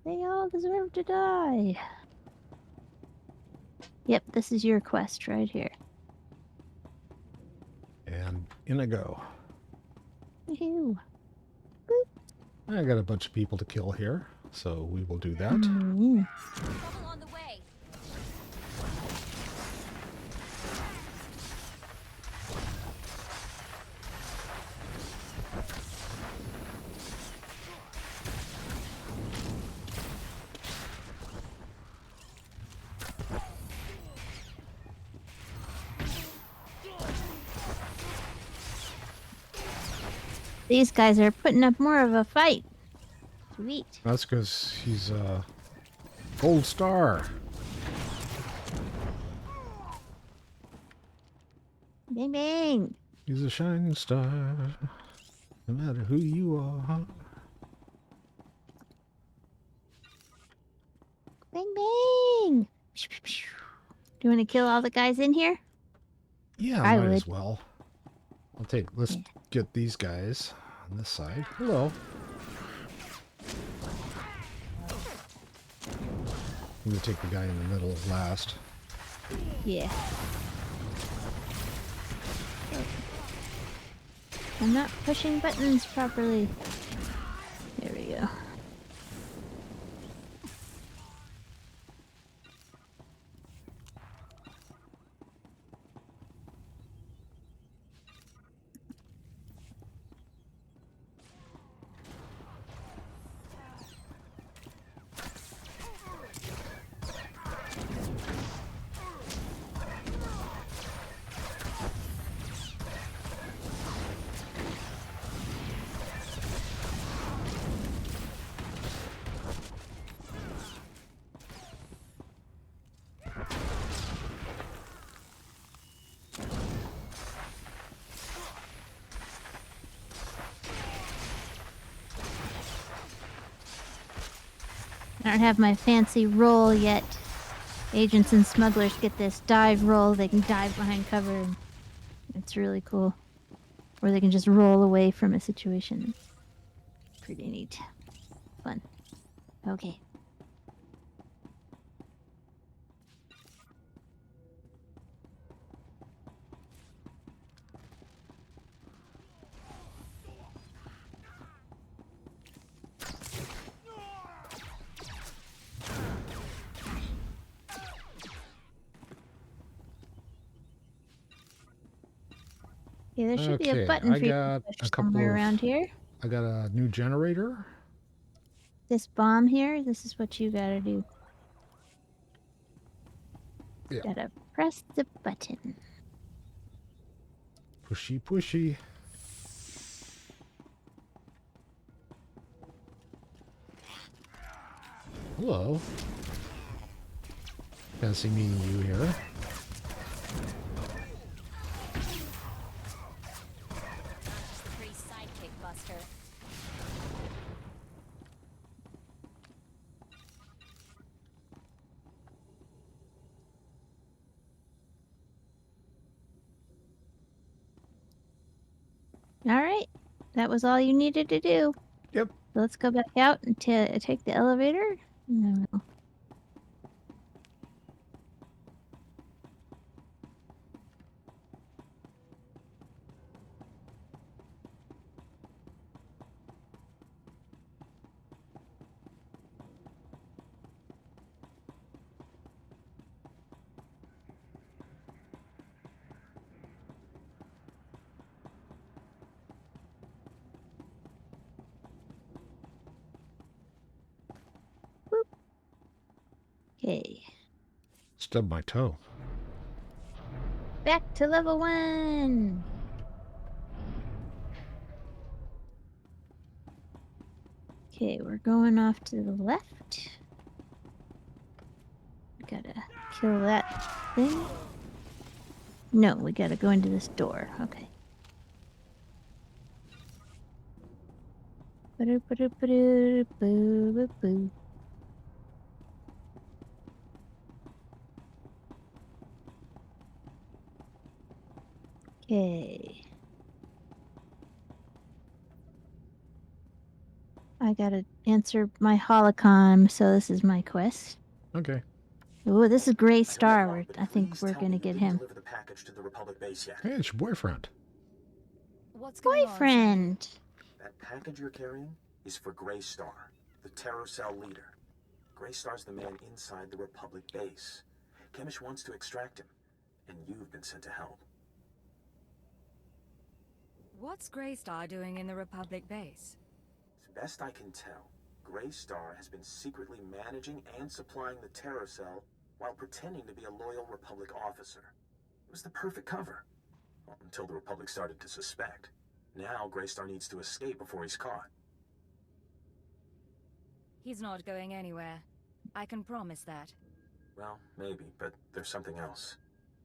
They all deserve to die. Yep, this is your quest right here. And in I go. Woohoo. I got a bunch of people to kill here, so we will do that. Mm-hmm. Trouble on the way. These guys are putting up more of a fight. Sweet. That's because he's a gold star. Bang bang. He's a shining star. No matter who you are. Bang bang! Do you want to kill all the guys in here? Yeah, I might would. as well. Let's Yeah. get these guys on this side. Hello. I'm gonna take the guy in the middle last. Yeah. I'm not pushing buttons properly. There we go. I don't have my fancy roll yet. Agents and smugglers get this dive roll. They can dive behind cover. And it's really cool. Or they can just roll away from a situation. Pretty neat. Fun. Okay. Okay, there should be a button for you to push somewhere around here. I got a new generator. This bomb here, this is what you gotta do. Yeah. Gotta press the button. Pushy, pushy. Hello. Fancy meeting you here. Free sidekick buster. Alright. That was all you needed to do. Yep. So let's go back out and take the elevator. No. Okay. Stubbed my toe. Back to level 1! Okay, we're going off to the left. Gotta kill that thing. No, we gotta go into this door. Okay. Ba-do-ba-do-ba-do-boo-boo-boo. Okay. I gotta answer my holocron, so this is my quest. Okay. Ooh, this is Gray Star. I think we're gonna get him. Deliver the package to the Republic base yet. Hey, it's your boyfriend. What's going on? Boyfriend! That package you're carrying is for Gray Star, the terror cell leader. Gray Star's the man inside the Republic base. Chemish wants to extract him, and you've been sent to help. What's Greystar doing in the Republic base? As best I can tell, Gray Star has been secretly managing and supplying the terror cell while pretending to be a loyal Republic officer. It was the perfect cover. Well, until the Republic started to suspect. Now Gray Star needs to escape before he's caught. He's not going anywhere. I can promise that. Well, maybe, but there's something else.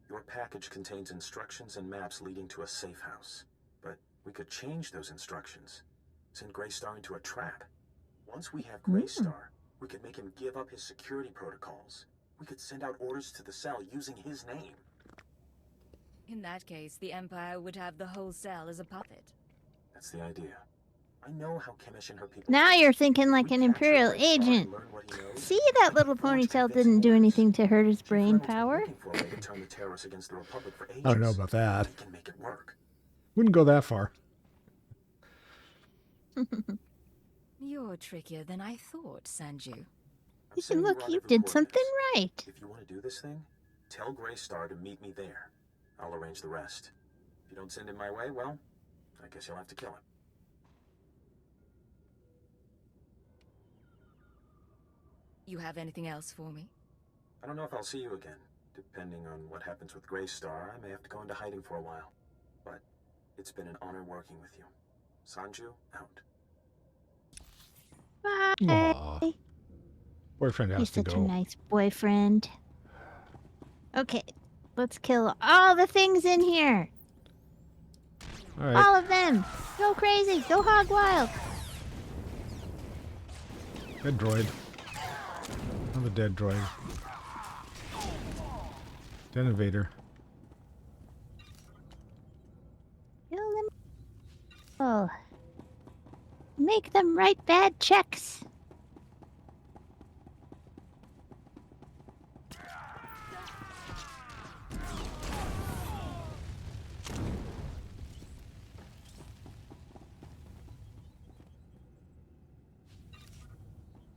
Your package contains instructions and maps leading to a safe house. But We could change those instructions. Send Greystar into a trap. Once we have Greystar, we could make him give up his security protocols. We could send out orders to the cell using his name. In that case, the Empire would have the whole cell as a puppet. That's the idea. I know how Kemish and her people Now think. you're thinking like We an capture Imperial Greystar and agent. learn what he knows. See, that little Forge ponytail convincing didn't do orders. anything to hurt his Chief brain Reynolds been power. looking for a way to turn the terrorists against the Republic for ages. I don't know about that. We can make it work. Wouldn't go that far. You're trickier than I thought, Sanju. I'm You sending look, you rendezvous did something coordinates. right. If you want to do this thing, tell Greystar to meet me there. I'll arrange the rest. If you don't send him my way, well, I guess you'll have to kill him. You have anything else for me? I don't know if I'll see you again. Depending on what happens with Greystar, I may have to go into hiding for a while. But it's been an honor working with you. Sanju, out. Bye. Aw. Boyfriend has He's to such go. a nice boyfriend. Okay, let's kill all the things in here. All right. All of them. Go crazy. Go hog wild. Dead droid. Another dead droid. Dead invader. Kill them. Oh. Make them write bad checks.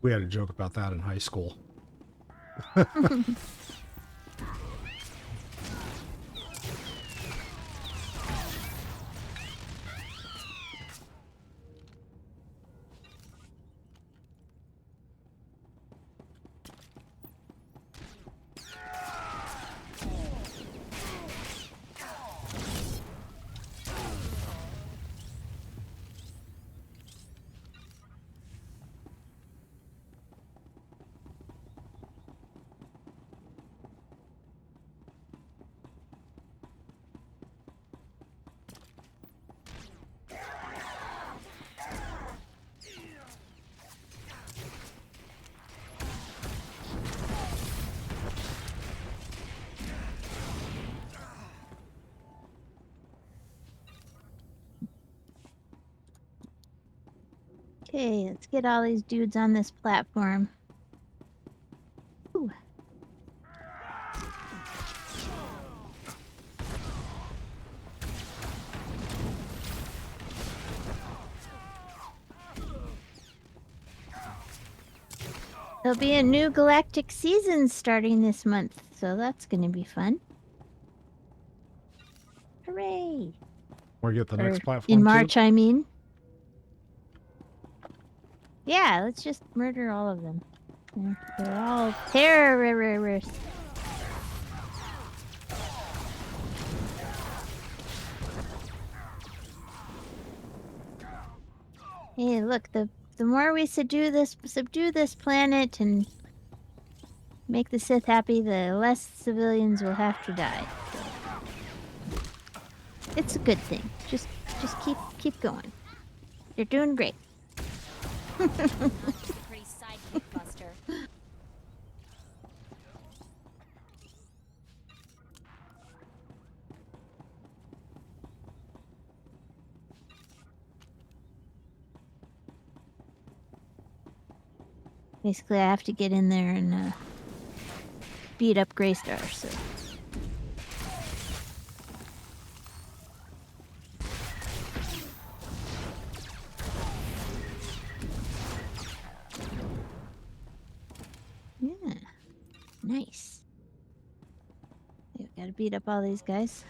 We had a joke about that in high school. Okay, let's get all these dudes on this platform. Ooh. There'll be a new galactic season starting this month, so that's gonna be fun. Hooray! Or get the next platform In too? March, I mean. Yeah, let's just murder all of them. They're all terrorists. Hey, look, the more we subdue this planet and make the Sith happy, the less civilians will have to die. It's a good thing. Just keep going. You're doing great. Pretty sidekick buster. Basically, I have to get in there and beat up Greystar, so. Yeah. Nice. Yeah, gotta beat up all these guys.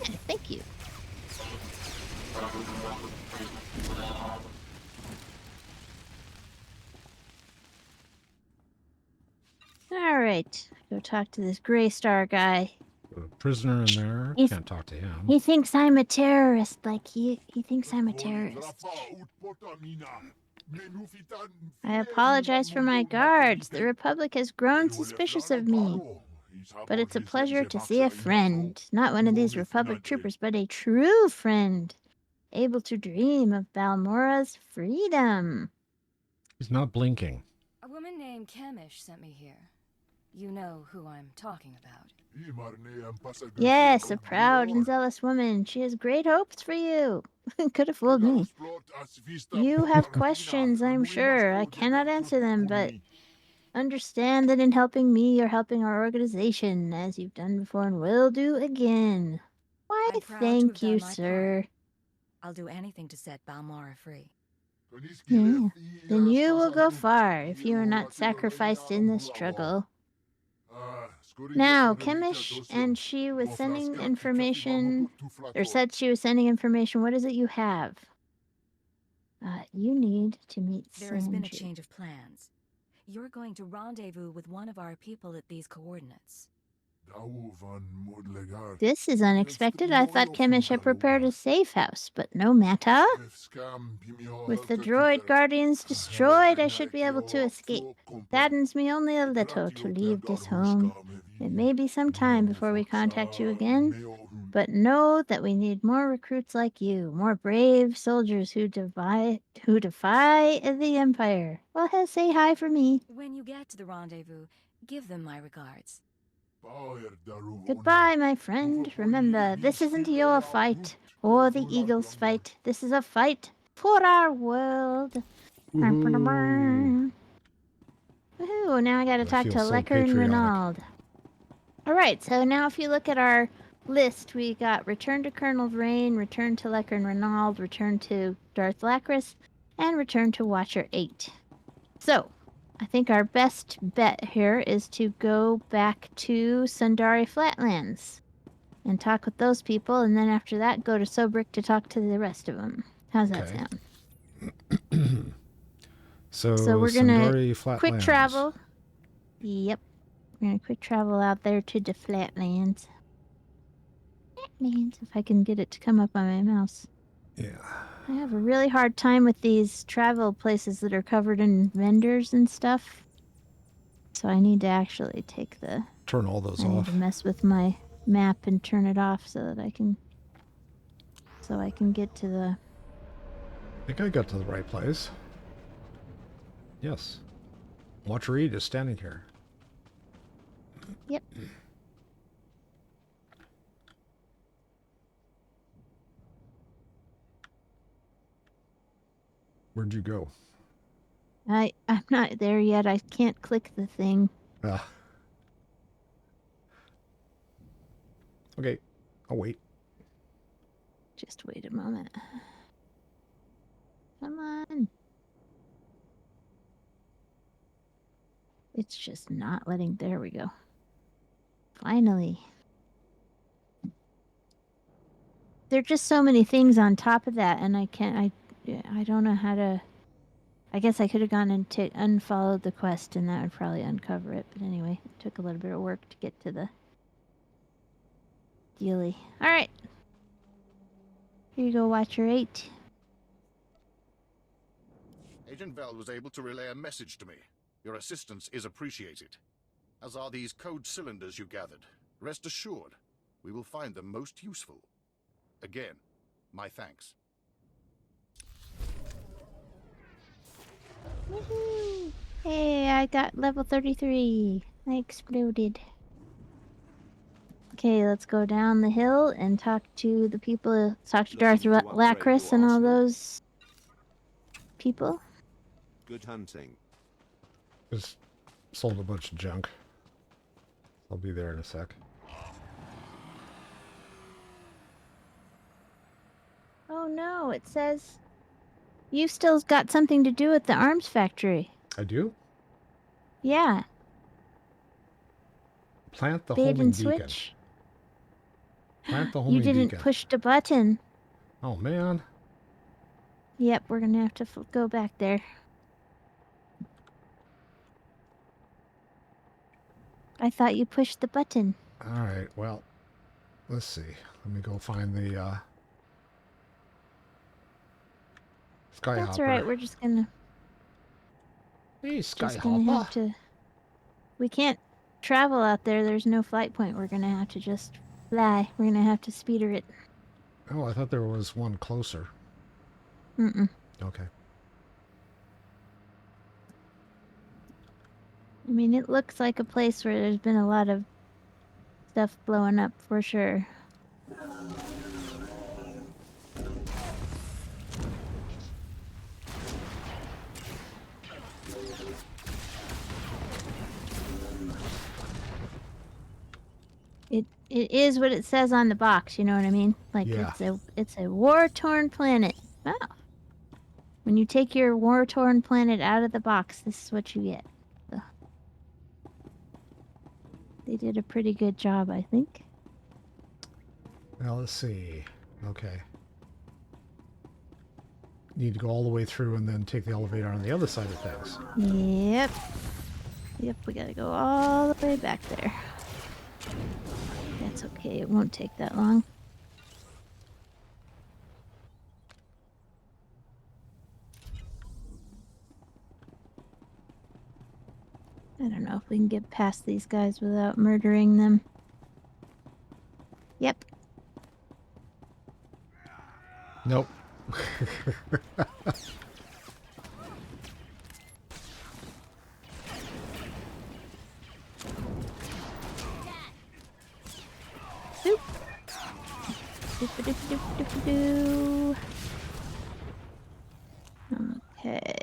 Yeah, thank you. All right, go talk to this Greystar guy. A prisoner in there. He's- Can't talk to him. He thinks I'm a terrorist. Like he thinks I'm a terrorist. I apologize for my guards. The Republic has grown suspicious of me. But it's a pleasure to see a friend. Not one of these Republic troopers, but a true friend. Able to dream of Balmorra's freedom. He's not blinking. A woman named Kemish sent me here. You know who I'm talking about. Yes, a proud and zealous woman. She has great hopes for you. Could have fooled me. You have questions, I'm sure. I cannot answer them, but understand that in helping me, you're helping our organization, as you've done before and will do again. Why, I'm proud to thank have done you, my sir. part. I'll do anything to set Balmorra free. Yeah. Then you will go far if you are not sacrificed in this struggle. Now, Kemish and she was sending information, or said she was sending information. What is it you have? You need to meet There has been a Sanji. change of plans. You're going to rendezvous with one of our people at these coordinates. This is unexpected. I thought Kemish had prepared a safe house, but no matter. With the droid guardians destroyed, I should be able to escape. Saddens me only a little to leave this home. It may be some time before we contact you again, but know that we need more recruits like you, more brave soldiers who defy the Empire. Well, say hi for me. When you get to the rendezvous, give them my regards. Goodbye, my friend. Remember, this isn't your fight or the Eagles' fight. This is a fight for our world. Woohoo. Woohoo, now I gotta I talk feel to so Lecker and patriotic. Renaud. Alright, so now if you look at our list, we got Return to Colonel Vrain, Return to Lecker and Renaud, Return to Darth Lacris, and Return to Watcher 8. So, I think our best bet here is to go back to Sundari Flatlands and talk with those people, and then after that, go to Sobrik to talk to the rest of them. How's that Okay. sound? So we're gonna Sundari Flatlands. quick travel. Yep. We're gonna quick travel out there to the Flatlands. Flatlands, if I can get it to come up on my mouse. Yeah. I have a really hard time with these travel places that are covered in vendors and stuff. So I need to actually take the... Turn all those I need off. to mess with my map and turn it off so that I can... So I can get to the... I think I got to the right place. Yes. Watcher 8 is standing here. Yep. Where'd you go? I'm not there yet. I can't click the thing. Ah. Okay. I'll wait. Just wait a moment. Come on. It's just not letting... There we go. Finally. There are just so many things on top of that, and I can't... I don't know how to... I guess I could have gone and unfollowed the quest, and that would probably uncover it. But anyway, it took a little bit of work to get to the dealy. Alright. Here you go, Watcher 8. Agent Vel was able to relay a message to me. Your assistance is appreciated. As are these code cylinders you gathered. Rest assured, we will find them most useful. Again, my thanks. Woohoo! Hey, I got level 33. I exploded. Okay, let's go down the hill and talk to the people. Talk to Darth Lacris and all those people. Good hunting. Just sold a bunch of junk. I'll be there in a sec. Oh no, it says you still got something to do with the arms factory. I do? Yeah. Plant the Bait homing and beacon. switch. Plant the homing You didn't beacon. push the button. Oh man. Yep, we're gonna have to go back there. I thought you pushed the button. Alright, well, let's see. Let me go find the Skyhopper. That's alright, we're just gonna... Hey, Just gonna have Skyhopper. to... We can't travel out there. There's no flight point. We're gonna have to just fly. We're gonna have to speeder it. Oh, I thought there was one closer. Mm-mm. Okay. I mean, it looks like a place where there's been a lot of stuff blowing up for sure. It is what it says on the box, you know what I mean? Like Yeah. it's a war-torn planet. Wow. When you take your war-torn planet out of the box, this is what you get. So, they did a pretty good job, I think. Now let's see. Okay. Need to go all the way through and then take the elevator on the other side of things. Yep. Yep, we gotta go all the way back there. That's okay, it won't take that long. I don't know if we can get past these guys without murdering them. Yep. Nope. Doop. Doop-a-doop-a-doop-a-doop-a-doo. Okay.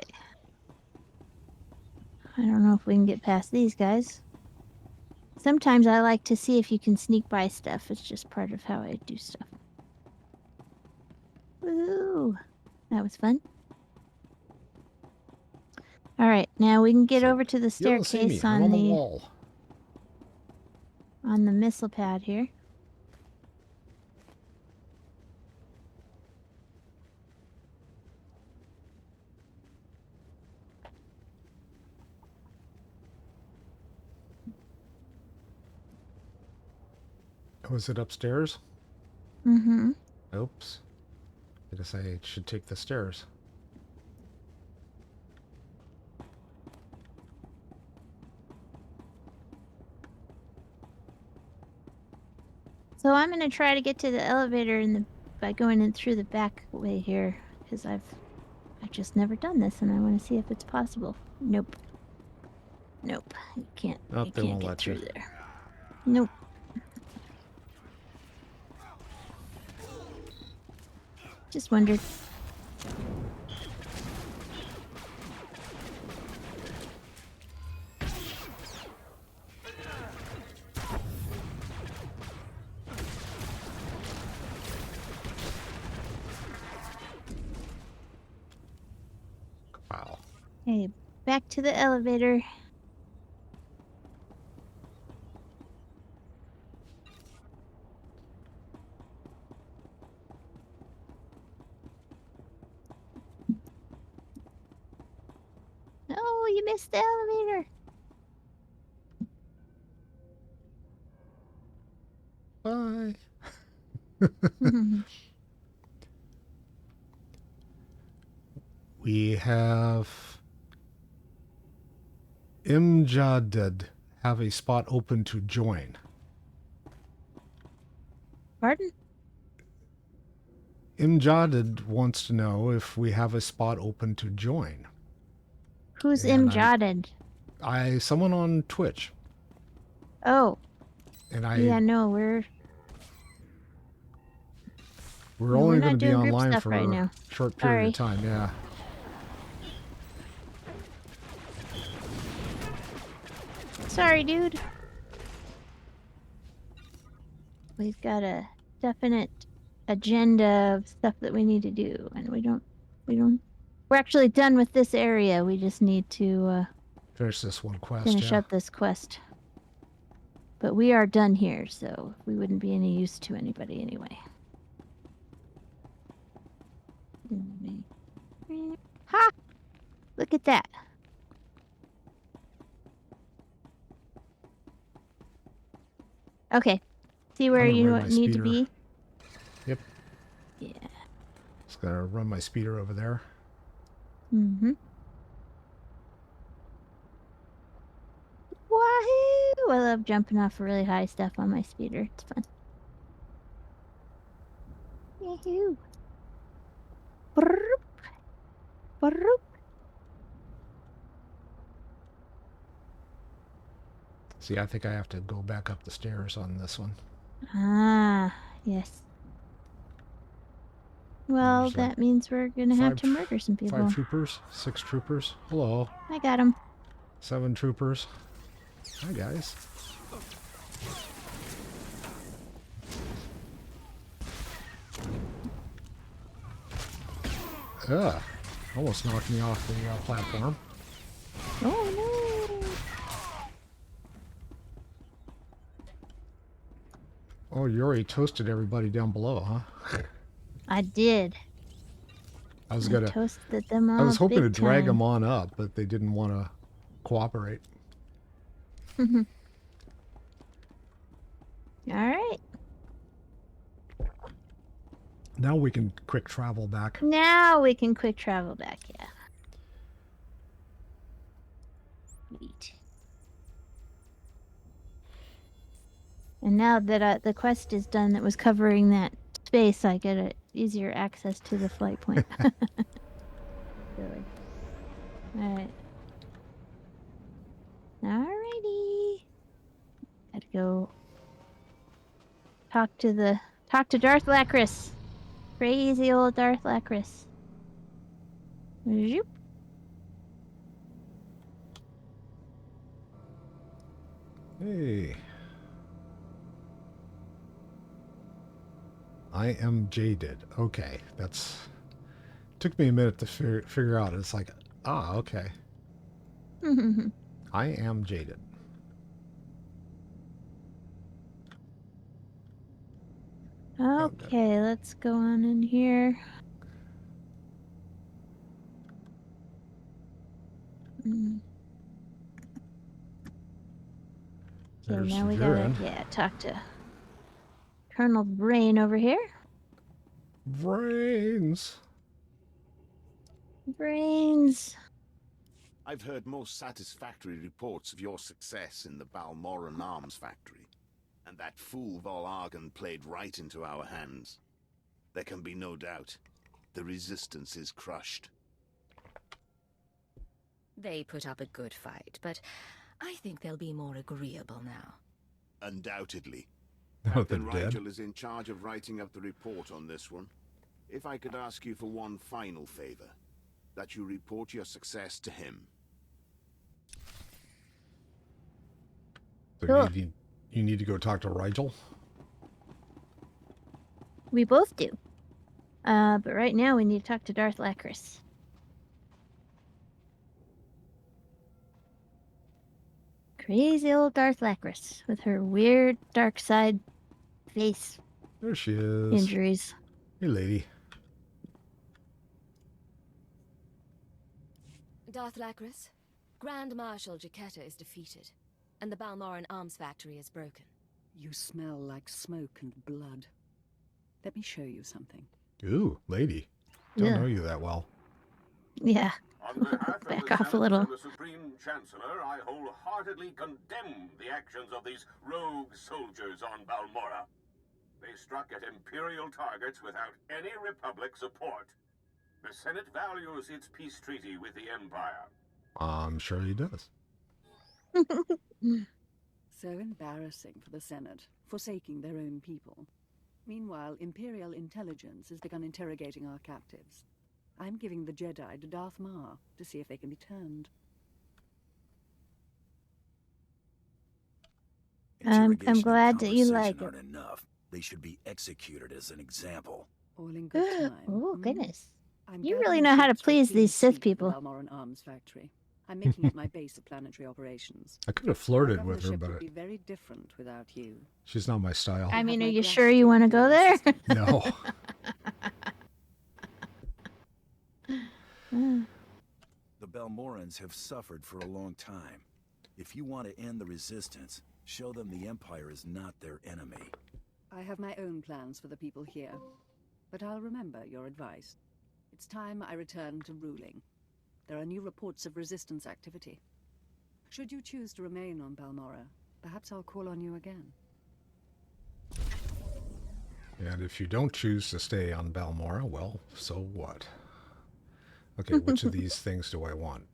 I don't know if we can get past these guys. Sometimes I like to see if you can sneak by stuff. It's just part of how I do stuff. Woo! That was fun. Alright, now we can get over to the You don't see me. staircase I'm on the wall. on the missile pad here. Was it upstairs? Mm-hmm. Oops. I guess I should take the stairs. So I'm gonna try to get to the elevator by going in through the back way here, because I've just never done this, and I want to see if it's possible. Nope. Nope. You can't. Oh, you they can't won't get let through you. there. Nope. Just wondered. Wow. Okay, back to the elevator. Oh, you missed the elevator. Bye. We have Imjadid have a spot open to join. Pardon? Imjadid wants to know if we have a spot open to join. Who's And Imjadid? someone on Twitch. Oh. And Yeah, no, we're only going not to be doing group online stuff for right a now. short period Sorry. of time, yeah. Sorry, dude. We've got a definite agenda of stuff that we need to do, and we're actually done with this area. We just need to Finish this one quest, finish yeah. up this quest. But we are done here, so we wouldn't be any use to anybody anyway. Ha! Look at that. Okay. See where I'm gonna you ride my need to speeder. be? Yep. Yeah. Just gonna run my speeder over there. Mm-hmm. Wahoo! I love jumping off really high stuff on my speeder. It's fun. Yahoo! Broop. Broop. See, I think I have to go back up the stairs on this one. Ah, yes. Well, There's that like means we're gonna have to murder some people. 5 troopers, 6 troopers. Hello. I got them. 7 troopers. Hi, guys. Ugh. Almost knocked me off the platform. Oh, no. Oh, you already toasted everybody down below, huh? I did. I was toasted them all. I was hoping to big drag time. them on up, but they didn't want to cooperate. All right. Now we can quick travel back. Now we can quick travel back, yeah. Sweet. And now that the quest is done that was covering that space, I get a easier access to the flight point. Really. Alright. Alrighty. Gotta go talk to Darth Lacris. Crazy old Darth Lacris. Zoop. Hey. I am jaded. Okay, that's... Took me a minute to figure out. It's like, okay. I am jaded. Okay, let's go on in here. Okay, now we gotta, talk to Colonel Brain over here. Brains. Brains. I've heard most satisfactory reports of your success in the Balmorran Arms Factory, and that fool Vol'argan played right into our hands. There can be no doubt. The resistance is crushed. They put up a good fight, but I think they'll be more agreeable now. Undoubtedly. Oh, they're Captain dead. Rigel is in charge of writing up the report on this one. If I could ask you for one final favor, that you report your success to him. So Cool. you need to go talk to Rigel? We both do. But right now we need to talk to Darth Lacris. Crazy old Darth Lacris with her weird dark side face There she is. injuries. Hey, lady. Darth Lacris, Grand Marshal Jaquetta is defeated, and the Balmorran Arms Factory is broken. You smell like smoke and blood. Let me show you something. Ooh, lady. Don't Yeah. know you that well. Yeah. On behalf of Back the off a Senate little. and the Supreme Chancellor, I wholeheartedly condemn the actions of these rogue soldiers on Balmorra. They struck at Imperial targets without any Republic support. The Senate values its peace treaty with the Empire. I'm sure he does. So embarrassing for the Senate, forsaking their own people. Meanwhile, Imperial intelligence has begun interrogating our captives. I'm giving the Jedi to Darth Maul to see if they can be turned. I'm glad that you like it. Aren't enough. They should be executed as an example. All in good time. Oh, goodness. I'm You really gathering know how to troops for please clean these Sith sweep of people. the Balmorran Arms Factory. I'm making it my base of planetary operations. I could have flirted Our with her, governorship but would be very different without you. she's not my style. I mean, are my you sure you want to go there? No. The Balmorrans have suffered for a long time. If you want to end the resistance, show them the Empire is not their enemy. I have my own plans for the people here, but I'll remember your advice. It's time I return to ruling. There are new reports of resistance activity. Should you choose to remain on Balmorra, Perhaps I'll call on you again. And if you don't choose to stay on Balmorran, well, so what? Okay, which of these things do I want?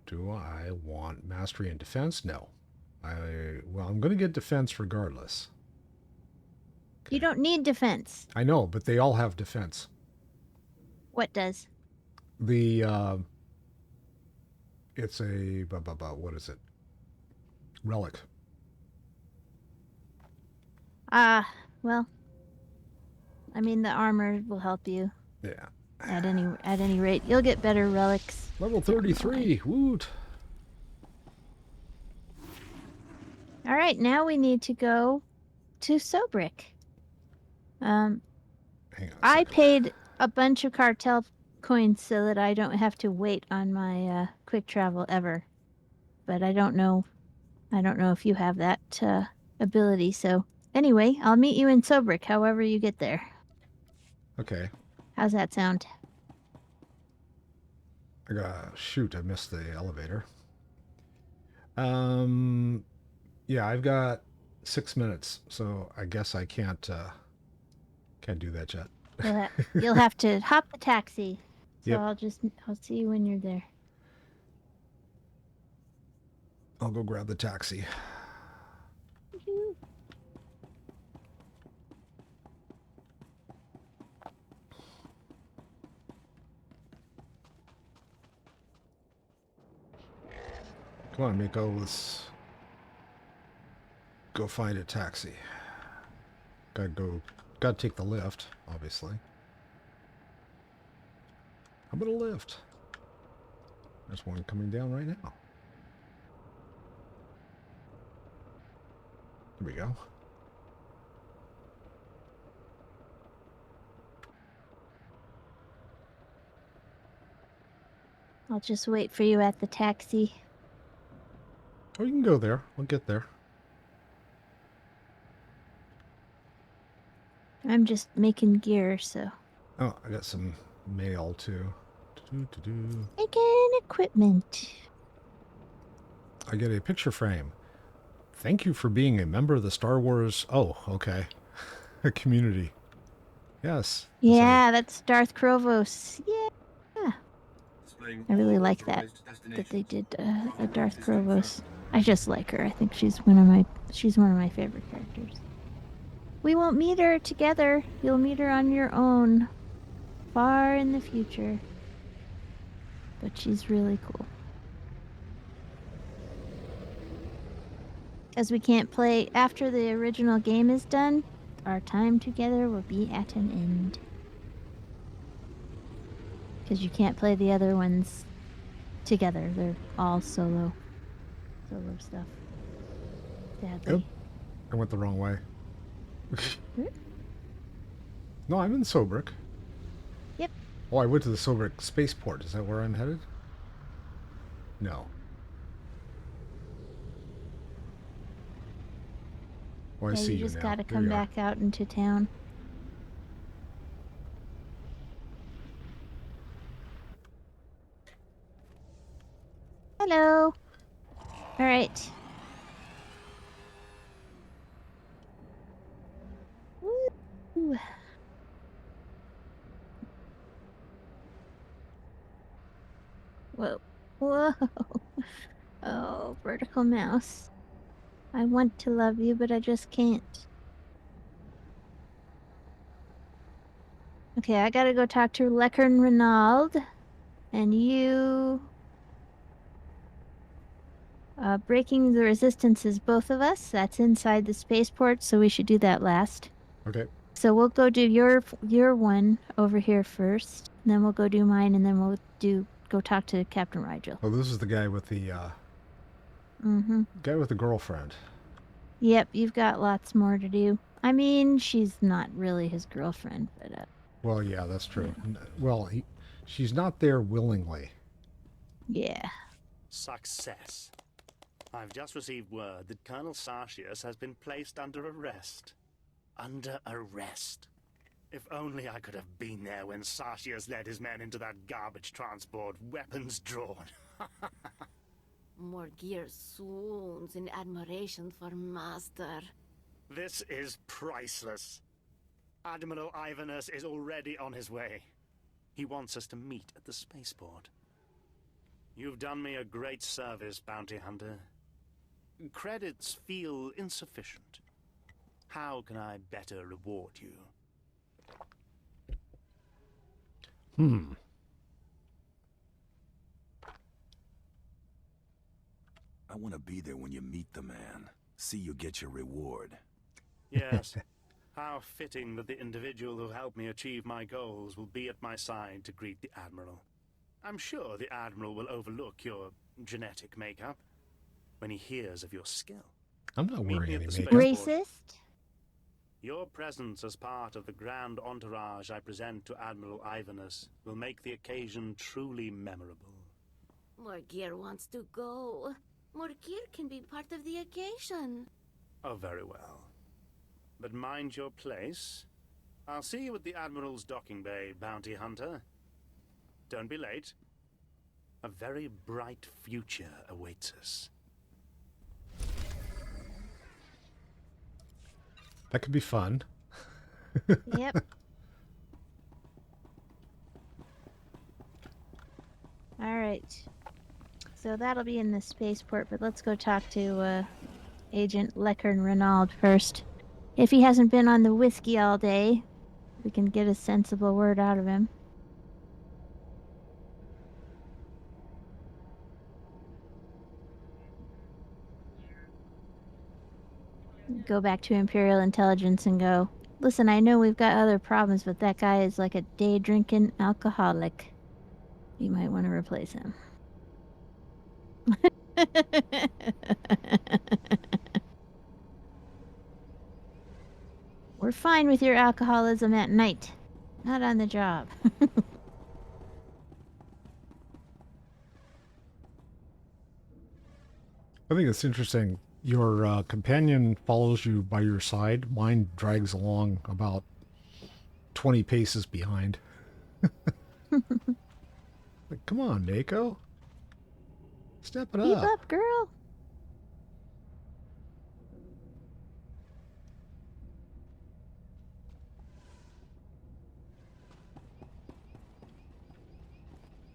Do I want mastery and defense? No. Well, I'm going to get defense regardless. You don't need defense. I know, but they all have defense. What does? It's a, what is it? Relic. Well, I mean, the armor will help you. Yeah. At any rate, you'll get better relics. Level 33. Woot. All right, now we need to go to Sobrik. Hang on I paid a bunch of cartel coins so that I don't have to wait on my quick travel ever. But I don't know if you have that ability. So anyway, I'll meet you in Sobrik, however you get there. Okay. How's that sound? Shoot, I missed the elevator. Yeah, I've got 6 minutes, so I guess I can't do that yet. You'll have to hop the taxi. So Yep. I'll see you when you're there. I'll go grab the taxi. Come on, Miko, let's go find a taxi. Gotta take the lift, obviously. How about a lift? There's one coming down right now. There we go. I'll just wait for you at the taxi. Oh, you can go there. We'll get there. I'm just making gear, so. Oh, I got some mail too. Making equipment. I get a picture frame. Thank you for being a member of the Star Wars. Oh, okay. A community. Yes. Yeah, that's Darth Krovos. Yeah. I really like that they did a Darth Krovos. I just like her. I think she's one of my favorite characters. We won't meet her together. You'll meet her on your own, far in the future. But she's really cool. Because we can't play after the original game is done, our time together will be at an end. Because you can't play the other ones together. They're all solo stuff. Sadly. Yep. I went the wrong way. No, I'm in Sobrik. Yep. Oh, I went to the Sobrik spaceport. Is that where I'm headed? No. Oh, I see you you just now. gotta There come you are. back out into town. Hello. All right. Woo. Whoa. Whoa. Oh, vertical mouse. I want to love you, but I just can't. Okay, I gotta go talk to Leckern Renaald. And you... breaking the resistance is both of us. That's inside the spaceport, so we should do that last. Okay. So we'll go do your one over here first. And then we'll go do mine, and then we'll go talk to Captain Rigel. Oh, this is the guy with the guy with the girlfriend. Yep, you've got lots more to do. I mean, she's not really his girlfriend, but Well, yeah, that's true. Well, she's not there willingly. Yeah. Success. I've just received word that Colonel Sartius has been placed under arrest. Under arrest. If only I could have been there when Sartius led his men into that garbage transport, weapons drawn. More gear swoons in admiration for Master. This is priceless. Admiral Ivanus is already on his way. He wants us to meet at the spaceport. You've done me a great service, Bounty Hunter. Credits feel insufficient. How can I better reward you? I want to be there when you meet the man. See you get your reward. Yes. How fitting that the individual who helped me achieve my goals will be at my side to greet the Admiral. I'm sure the Admiral will overlook your genetic makeup when he hears of your skill. I'm not Meet wearing me any at the makeup. spaceport. Racist? Your presence as part of the grand entourage I present to Admiral Ivanus will make the occasion truly memorable. More gear wants to go. More gear can be part of the occasion. Oh, very well. But mind your place. I'll see you at the Admiral's docking bay, Bounty Hunter. Don't be late. A very bright future awaits us. That could be fun. Yep. All right. So that'll be in the spaceport, but let's go talk to Agent Leckern Renaud first. If he hasn't been on the whiskey all day, we can get a sensible word out of him. Go back to Imperial Intelligence and go, listen, I know we've got other problems, but that guy is like a day-drinking alcoholic. You might want to replace him. We're fine with your alcoholism at night, not on the job. I think it's interesting. Your companion follows you by your side. Mine drags along about 20 paces behind. Like, come on, Nako. Step it Keep up. up, girl.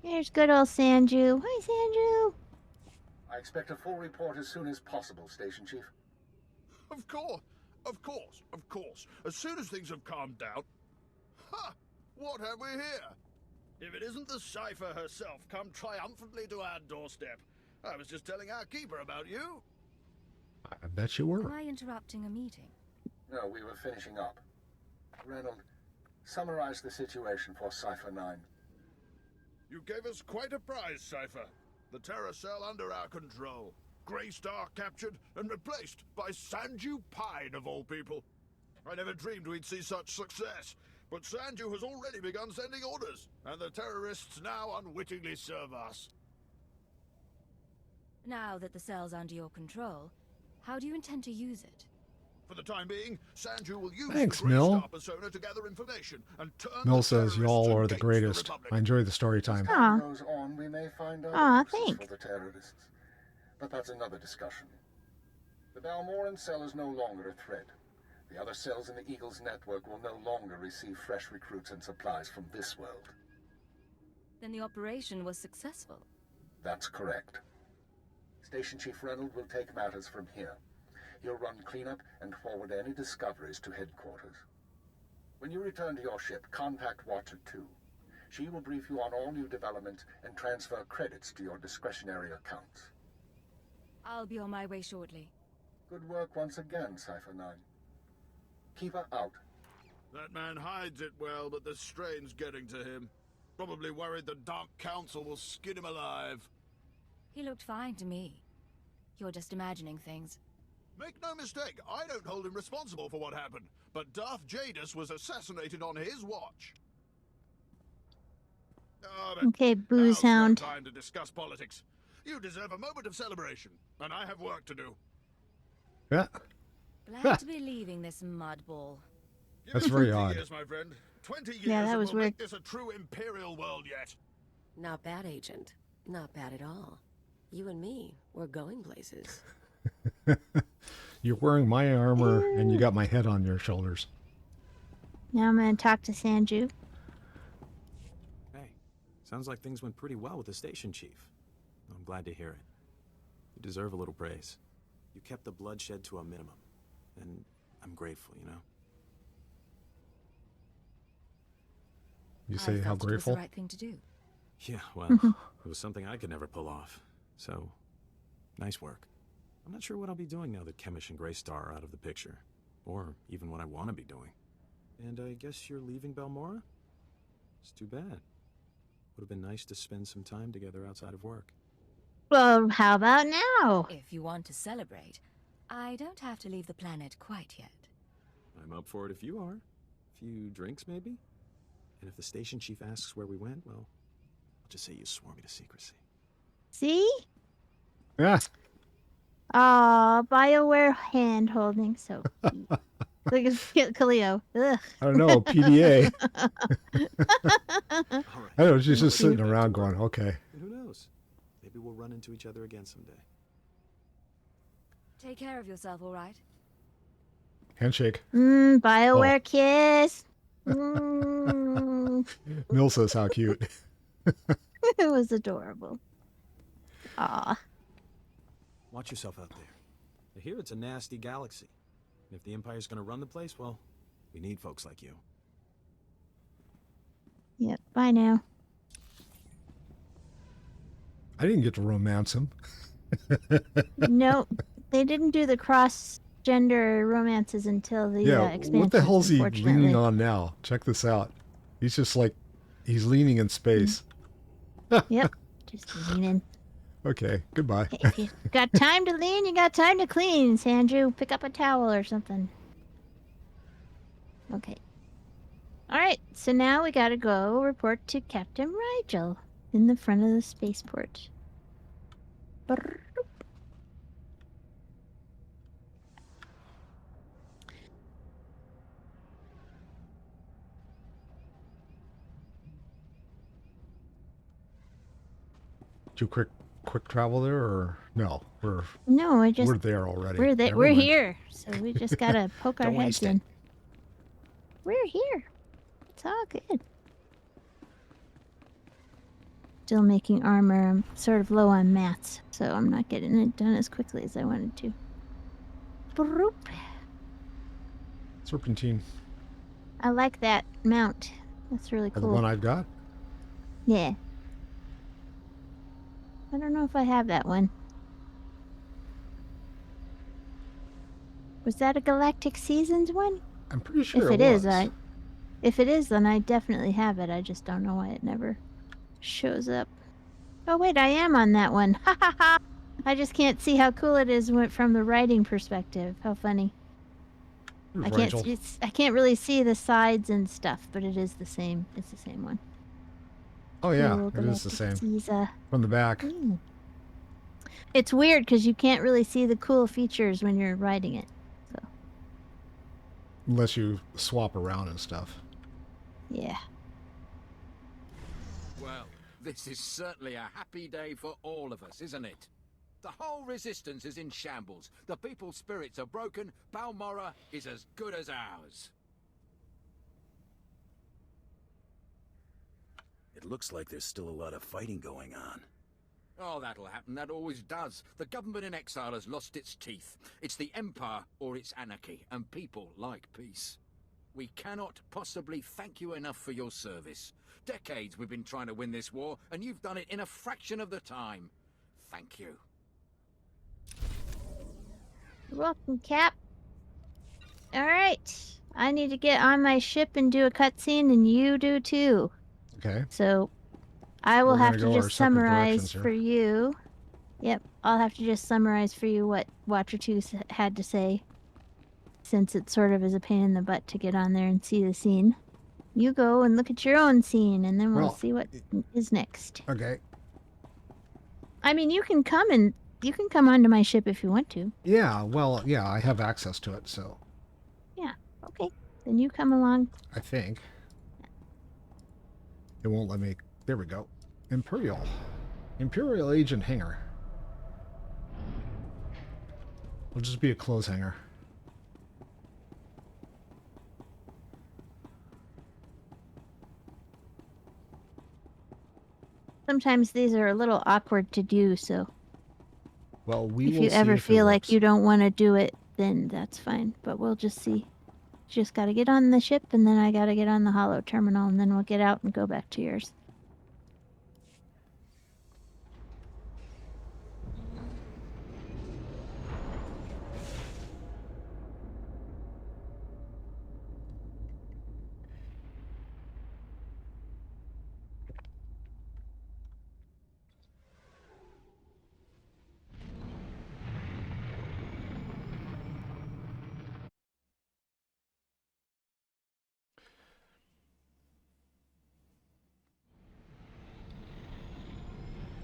Here's good old Sanju. Hi, Sanju. I expect a full report as soon as possible, Station Chief. Of course, of course, of course. As soon as things have calmed down. Ha! What have we here? If it isn't the Cipher herself come triumphantly to our doorstep. I was just telling our keeper about you. I bet you were. Am I interrupting a meeting? No, we were finishing up. Reynolds, summarize the situation for Cipher 9. You gave us quite a prize, Cipher. The Terror Cell under our control. Greystar captured and replaced by Sanju Pine, of all people. I never dreamed we'd see such success, but Sanju has already begun sending orders, and the terrorists now unwittingly serve us. Now that the cell's under your control, how do you intend to use it? For the time being, Sanju will use Thanks, the Mill. Greystar persona to gather information and turn Mill the says y'all terrorists are the against greatest. Republic. I enjoy the story time. As time goes on, we may find other uses for the terrorists. But that's another discussion. The Balmorran cell is no longer a threat. The other cells in the Eagle's network will no longer receive fresh recruits and supplies from this world. Then the operation was successful. That's correct. Station Chief Reynolds will take matters from here. He'll run cleanup and forward any discoveries to headquarters. When you return to your ship, contact Watcher 2. She will brief you on all new developments and transfer credits to your discretionary accounts. I'll be on my way shortly. Good work once again, Cipher 9. Keep her out. That man hides it well, but the strain's getting to him. Probably worried the Dark Council will skin him alive. He looked fine to me. You're just imagining things. Make no mistake, I don't hold him responsible for what happened, but Darth Jadis was assassinated on his watch. But Okay, booze hound. no time to discuss politics. You deserve a moment of celebration, and I have work to do. Yeah. Glad to be leaving this mudball. That's very 20 odd. years, my friend. 20 years Yeah, that and was we'll weird. make this a true Imperial world yet. Not bad, Agent. Not bad at all. You and me, we're going places. You're wearing my armor, and you got my head on your shoulders. Now I'm going to talk to Sanju. Hey, sounds like things went pretty well with the station chief. I'm glad to hear it. You deserve a little praise. You kept the bloodshed to a minimum, and I'm grateful, you know? You say how grateful? It was the right thing to do. Yeah, well, it was something I could never pull off. So, nice work. I'm not sure what I'll be doing now that Chemish and Greystar are out of the picture. Or even what I want to be doing. And I guess you're leaving Balmorran? It's too bad. Would have been nice to spend some time together outside of work. Well, how about now? If you want to celebrate, I don't have to leave the planet quite yet. I'm up for it if you are. A few drinks, maybe? And if the station chief asks where we went, well, I'll just say you swore me to secrecy. See? Yeah. Aw, BioWare hand holding. So cute. Look at Khaleo. Ugh. I don't know, PDA. I know, she's just sitting around going, okay. And who knows? Maybe we'll run into each other again someday. Take care of yourself, all right? Handshake. BioWare kiss. Mill says how cute. It was adorable. Aw. Watch yourself out there. I hear it's a nasty galaxy. And if the Empire's gonna run the place, well, we need folks like you. Yep, bye now. I didn't get to romance him. Nope, they didn't do the cross-gender romances until the expansion. What the hell's he leaning on now? Check this out. He's just like, he's leaning in space. Yep, just leaning. Okay, goodbye. If you got time to lean, you got time to clean, Sanju. Pick up a towel or something. Okay. Alright, so now we gotta go report to Captain Rigel in the front of the spaceport. Brrr. Too quick travel there, or no? We're there already. We're there. Never We're mind. here, so we just gotta poke our Don't heads waste it. in. We're here. It's all good. Still making armor. I'm sort of low on mats, so I'm not getting it done as quickly as I wanted to. Broop. Serpentine. I like that mount. That's really The cool. one I've got? Yeah. I don't know if I have that one. Was that a Galactic Seasons one? I'm pretty sure If it is, was. if it is, then I definitely have it. I just don't know why it never shows up. Oh wait, I am on that one. Ha ha ha! I just can't see how cool it is from the writing perspective. How funny. I can't really see the sides and stuff, but it is the same. It's the same one. Oh yeah, Cool it is the same. Caesar. From the back. It's weird because you can't really see the cool features when you're writing it. So Unless you swap around and stuff. yeah. Well, this is certainly a happy day for all of us, isn't it? The whole resistance is in shambles. The people's spirits are broken. Balmorran is as good as ours. It looks like there's still a lot of fighting going on. Oh, that'll happen. That always does. The government in exile has lost its teeth. It's the Empire or it's anarchy, and people like peace. We cannot possibly thank you enough for your service. Decades we've been trying to win this war, and you've done it in a fraction of the time. Thank you. You're welcome, Cap. Alright. I need to get on my ship and do a cutscene, and you do too. Okay. So, I will We're have gonna to go our just separate summarize directions here. for you. Yep, I'll have to just summarize for you what Watcher 2 had to say. Since it sort of is a pain in the butt to get on there and see the scene. You go and look at your own scene, and then we'll Well, see what is next. Okay. I mean, you can come onto my ship if you want to. Yeah, well, yeah, I have access to it, so Yeah, okay. Then you come along. I think. It won't let me. There we go. Imperial. Imperial Agent Hangar. It'll just be a clothes hanger. Sometimes these are a little awkward to do, so Well, we if will you see ever if it feel like works. you don't want to do it, then that's fine. But we'll just see. Just got to get on the ship, and then I got to get on the holo terminal, and then we'll get out and go back to yours.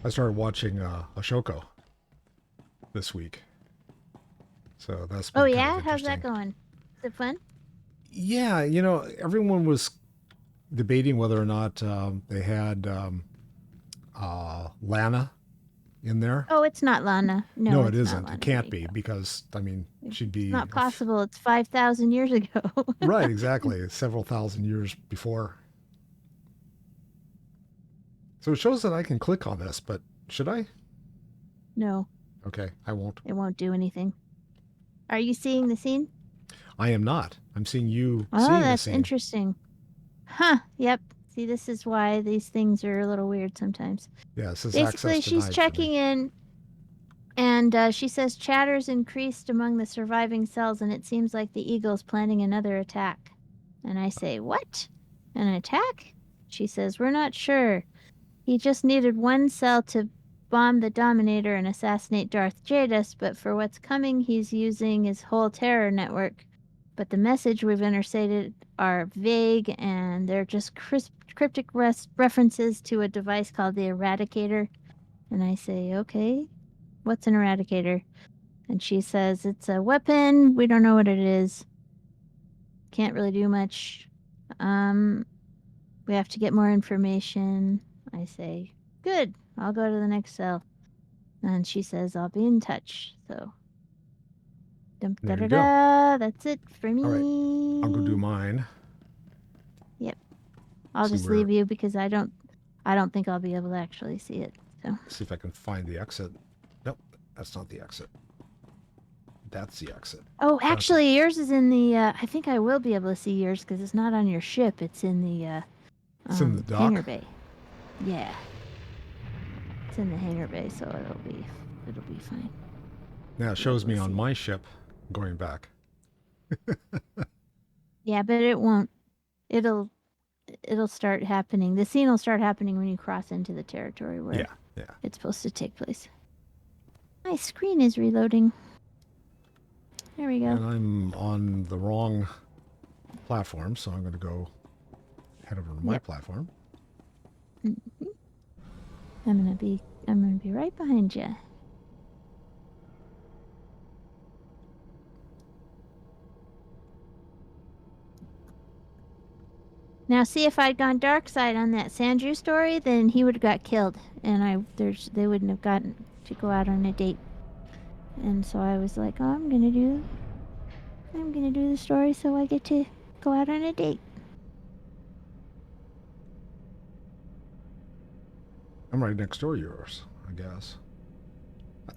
I started watching Ashoko this week. So that's been Oh, kind of yeah? How's interesting. that going? Is it fun? Yeah, you know, everyone was debating whether or not they had Lana in there. Oh, it's not Lana. No, No, it it's not isn't. Lana It can't D'Amico. be because, I mean, she'd It's be... not possible. It's 5,000 years ago. Right, exactly. Several thousand years before. So it shows that I can click on this, but should I? No, Okay, I won't. it won't do anything. Are you seeing the scene? I am not. I'm seeing you Oh, seeing the that's scene. interesting. Huh, yep. See, this is why these things are a little weird sometimes. Yeah, it says Basically, access she's denied for checking me. in, and she says chatter's increased among the surviving cells, and it seems like the Eagle's planning another attack. And I say, what? An attack? She says, we're not sure. He just needed one cell to bomb the Dominator and assassinate Darth Jadis, but for what's coming, he's using his whole terror network. But the message we've intercepted are vague, and they're just cryptic references to a device called the Eradicator. And I say, okay, what's an Eradicator? And she says, it's a weapon. We don't know what it is. Can't really do much. We have to get more information. I say, good. I'll go to the next cell. And she says, I'll be in touch. So, There you go. that's it for me. All right, I'll go do mine. Yep. I'll just leave you because I don't think I'll be able to actually see it. So see if I can find the exit. Nope, that's not the exit. That's the exit. Oh, actually, yours is in the. I think I will be able to see yours because it's not on your ship. It's in the. It's in the dock? Hangar bay. Yeah. It's in the hangar bay, so it'll be fine. Now it shows me on my ship going back. Yeah, but it won't. It'll start happening. The scene will start happening when you cross into the territory where it's supposed to take place. My screen is reloading. There we go. And I'm on the wrong platform, so I'm going to go head over to my platform. Mm-hmm. I'm gonna be right behind you. Now, see, if I'd gone dark side on that Sandrew story, then he would have got killed, and they wouldn't have gotten to go out on a date. And so I was like, oh, I'm gonna do the story so I get to go out on a date. I'm right next door to yours, I guess.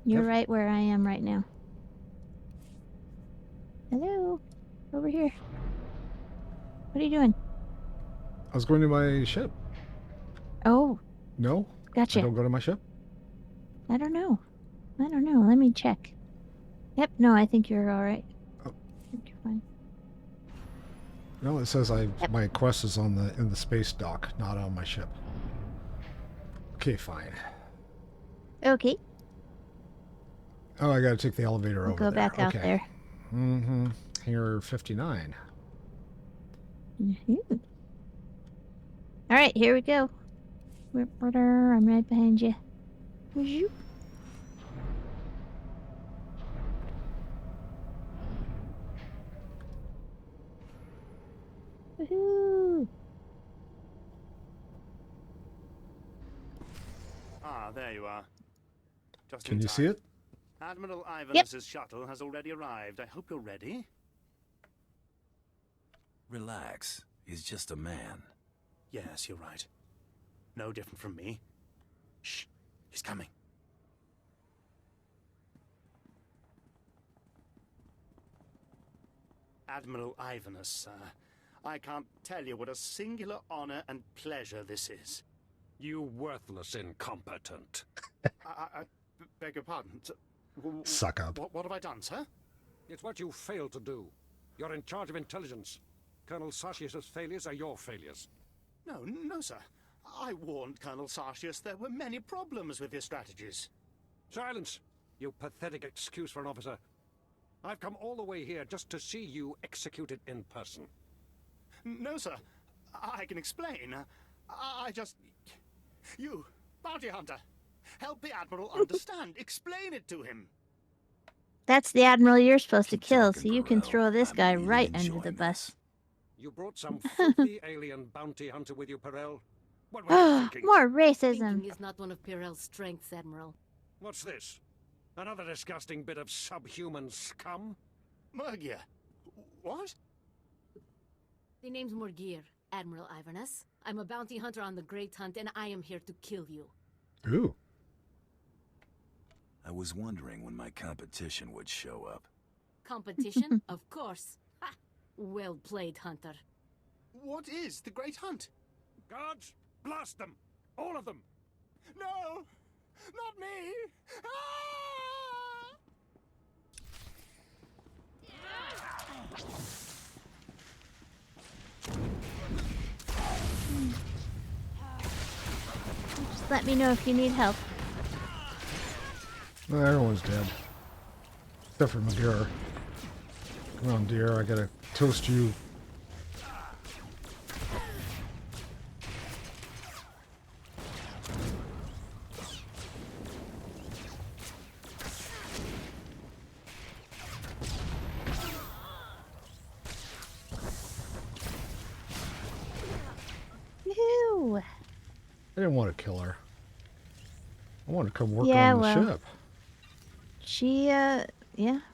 You're right where I am right now. Hello, over here. What are you doing? I was going to my ship. Oh. No? Gotcha. I don't go to my ship? I don't know. Let me check. Yep, no, I think you're all right. Oh. I think you're fine. No, it says my quest is in the space dock, not on my ship. Okay, fine. Okay. Oh, I gotta take the elevator over go there. back out there. Mm-hmm. Hangar 59. Mm-hmm. All right, here we go. I'm right behind you. Woohoo. Ah, there you are. Just Can in you time. see it? Admiral Ivanus's shuttle has already arrived. I hope you're ready. Relax. He's just a man. Yes, you're right. No different from me. Shh. He's coming. Admiral Ivanus, sir. I can't tell you what a singular honor and pleasure this is. You worthless incompetent. I beg your pardon. Suck up. What have I done, sir? It's what you failed to do. You're in charge of intelligence. Colonel Sartius's failures are your failures. No, sir. I warned Colonel Sartius there were many problems with his strategies. Silence! You pathetic excuse for an officer. I've come all the way here just to see you executed in person. No, sir. I can explain. I just... You, bounty hunter, help the Admiral understand. Explain it to him. That's the Admiral you're supposed to kill, so you can throw this guy right under the bus. You brought some filthy alien bounty hunter with you, Perel. What were you thinking? More racism. Thinking is not one of Pirel's strengths, Admiral. What's this? Another disgusting bit of subhuman scum? Murgia. What? The name's Morgir, Admiral Ivanus. I'm a bounty hunter on the Great Hunt, and I am here to kill you. Ooh. I was wondering when my competition would show up. Competition? Of course. Ha! Well played, Hunter. What is the Great Hunt? Guards, blast them! All of them! No! Not me! Just let me know if you need help. Well, everyone's dead. Except for Madeira. Come on, dear, I gotta toast you. Yoo-hoo. I didn't want to kill her. I wanted to come work Yeah, on the well. ship. She, yeah,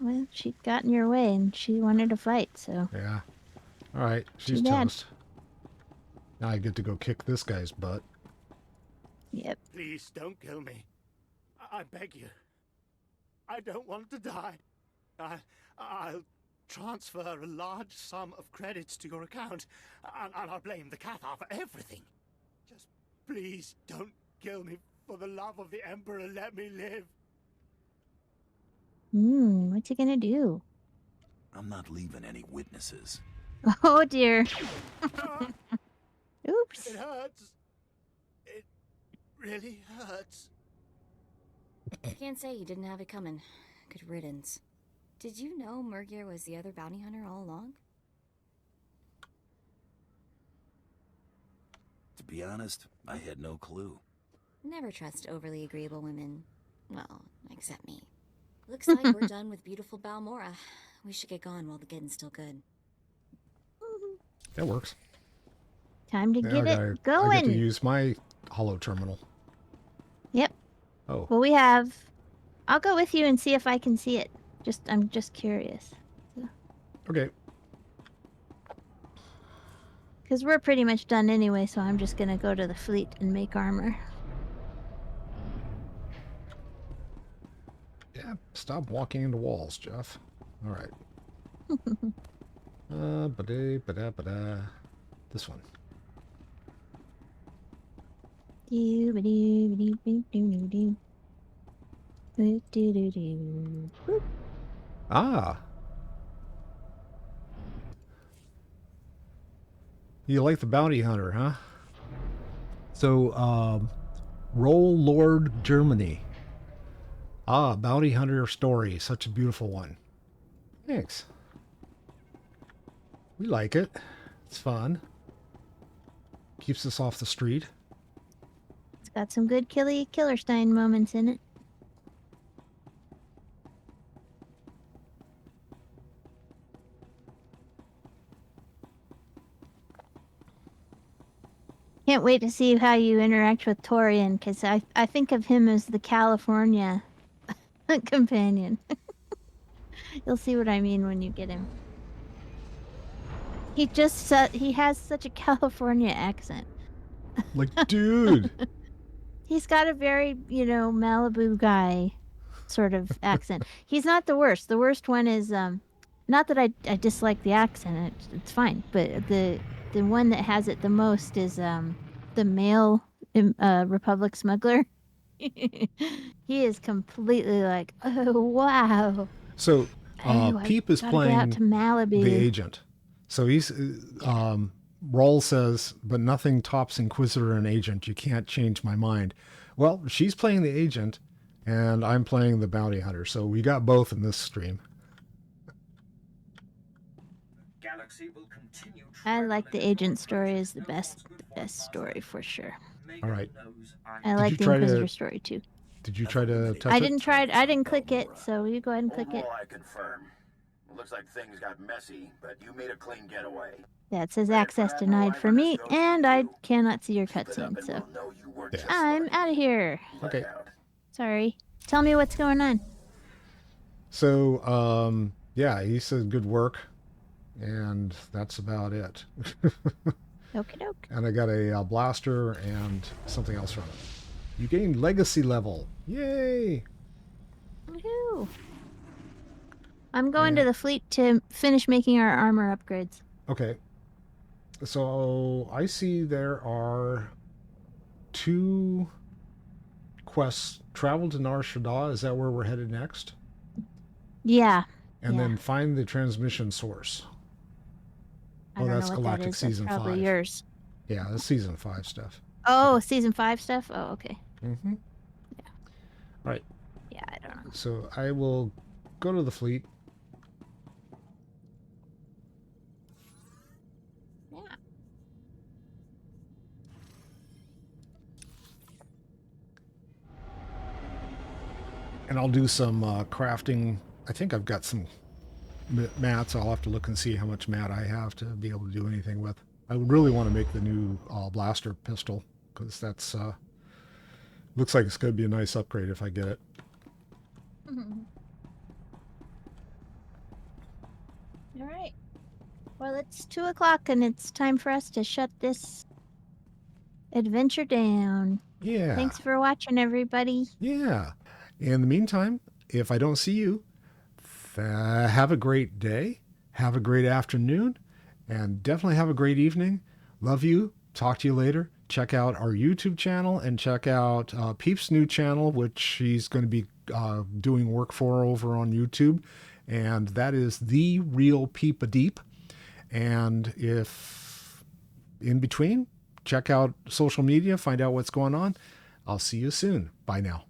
well, she got in your way and she wanted to fight, so. Yeah. Alright, she's Too bad. toast. Now I get to go kick this guy's butt. Yep. Please don't kill me. I beg you. I don't want to die. I'll transfer a large sum of credits to your account, and I'll blame the Cathar for everything. Just please don't kill me. For the love of the Emperor, let me live. What's he gonna do? I'm not leaving any witnesses. Oh dear. Oops. It hurts. It really hurts. Can't say you didn't have it coming. Good riddance. Did you know Murgir was the other bounty hunter all along? To be honest, I had no clue. Never trust overly agreeable women. Well, except me. Looks like we're done with beautiful Balmorra. We should get going while the getting's still good. That works. Time to Now get it I going. get to use my holo terminal. Yep. Oh. Well, we have... I'll go with you and see if I can see it. I'm just curious. Okay. Because we're pretty much done anyway, so I'm just gonna go to the fleet and make armor. Yeah, stop walking into walls, Jeff. Alright. Ba-da. This one. Ah. You like the bounty hunter, huh? So, Roll Lord Germany. Ah, bounty hunter story. Such a beautiful one. Thanks. We like it. It's fun. Keeps us off the street. It's got some good Killerstein moments in it. Can't wait to see how you interact with Torian, because I think of him as the California companion. You'll see what I mean when you get him. He just he has such a California accent. Like, dude. He's got a very, Malibu guy sort of accent. He's not the worst. The worst one is not that I dislike the accent. It's fine, but the one that has it the most is the male Republic smuggler. He is completely like, oh wow. So Peep is gotta get out playing to Malibu. the agent. So he's Roll says, but nothing tops Inquisitor and Agent. You can't change my mind. Well, she's playing the agent, and I'm playing the bounty hunter. So we got both in this stream. I like the agent story is the best story for sure. All right. I like the Inquisitor story too. Did you try to touch I it? didn't try it. I didn't click it, so you go ahead and click it. I confirm. It looks like things got messy, but you made a clean getaway. Yeah, it says access denied for me, and I cannot see your cutscene, so I'm out of here. Okay. Sorry. Tell me what's going on. So, yeah, he said good work, and that's about it. Okie doke. And I got a blaster and something else from it. You gained legacy level. Yay! Woohoo! I'm going to the fleet to finish making our armor upgrades. Okay. So I see there are 2 quests. Travel to Nar Shaddaa. Is that where we're headed next? Yeah. And then find the transmission source. I don't that's know what Galactic that is. Season That's probably 5. yours. Yeah, that's Season 5 stuff. Oh, Season 5 stuff? Oh, okay. Mm-hmm. Yeah. Right. Yeah, I don't know. So I will go to the fleet. Yeah. And I'll do some crafting. I think I've got some mats. I'll have to look and see how much mat I have to be able to do anything with. I really want to make the new blaster pistol, because that's looks like it's going to be a nice upgrade if I get it. All right. Well, it's 2 o'clock, and it's time for us to shut this adventure down. Yeah. Thanks for watching, everybody. Yeah. In the meantime, if I don't see you, have a great day, have a great afternoon, and definitely have a great evening. Love you. Talk to you later. Check out our YouTube channel and check out Peep's new channel, which she's going to be doing work for over on YouTube. And that is The Real Peep a Deep. And if in between, check out social media, find out what's going on. I'll see you soon. Bye now.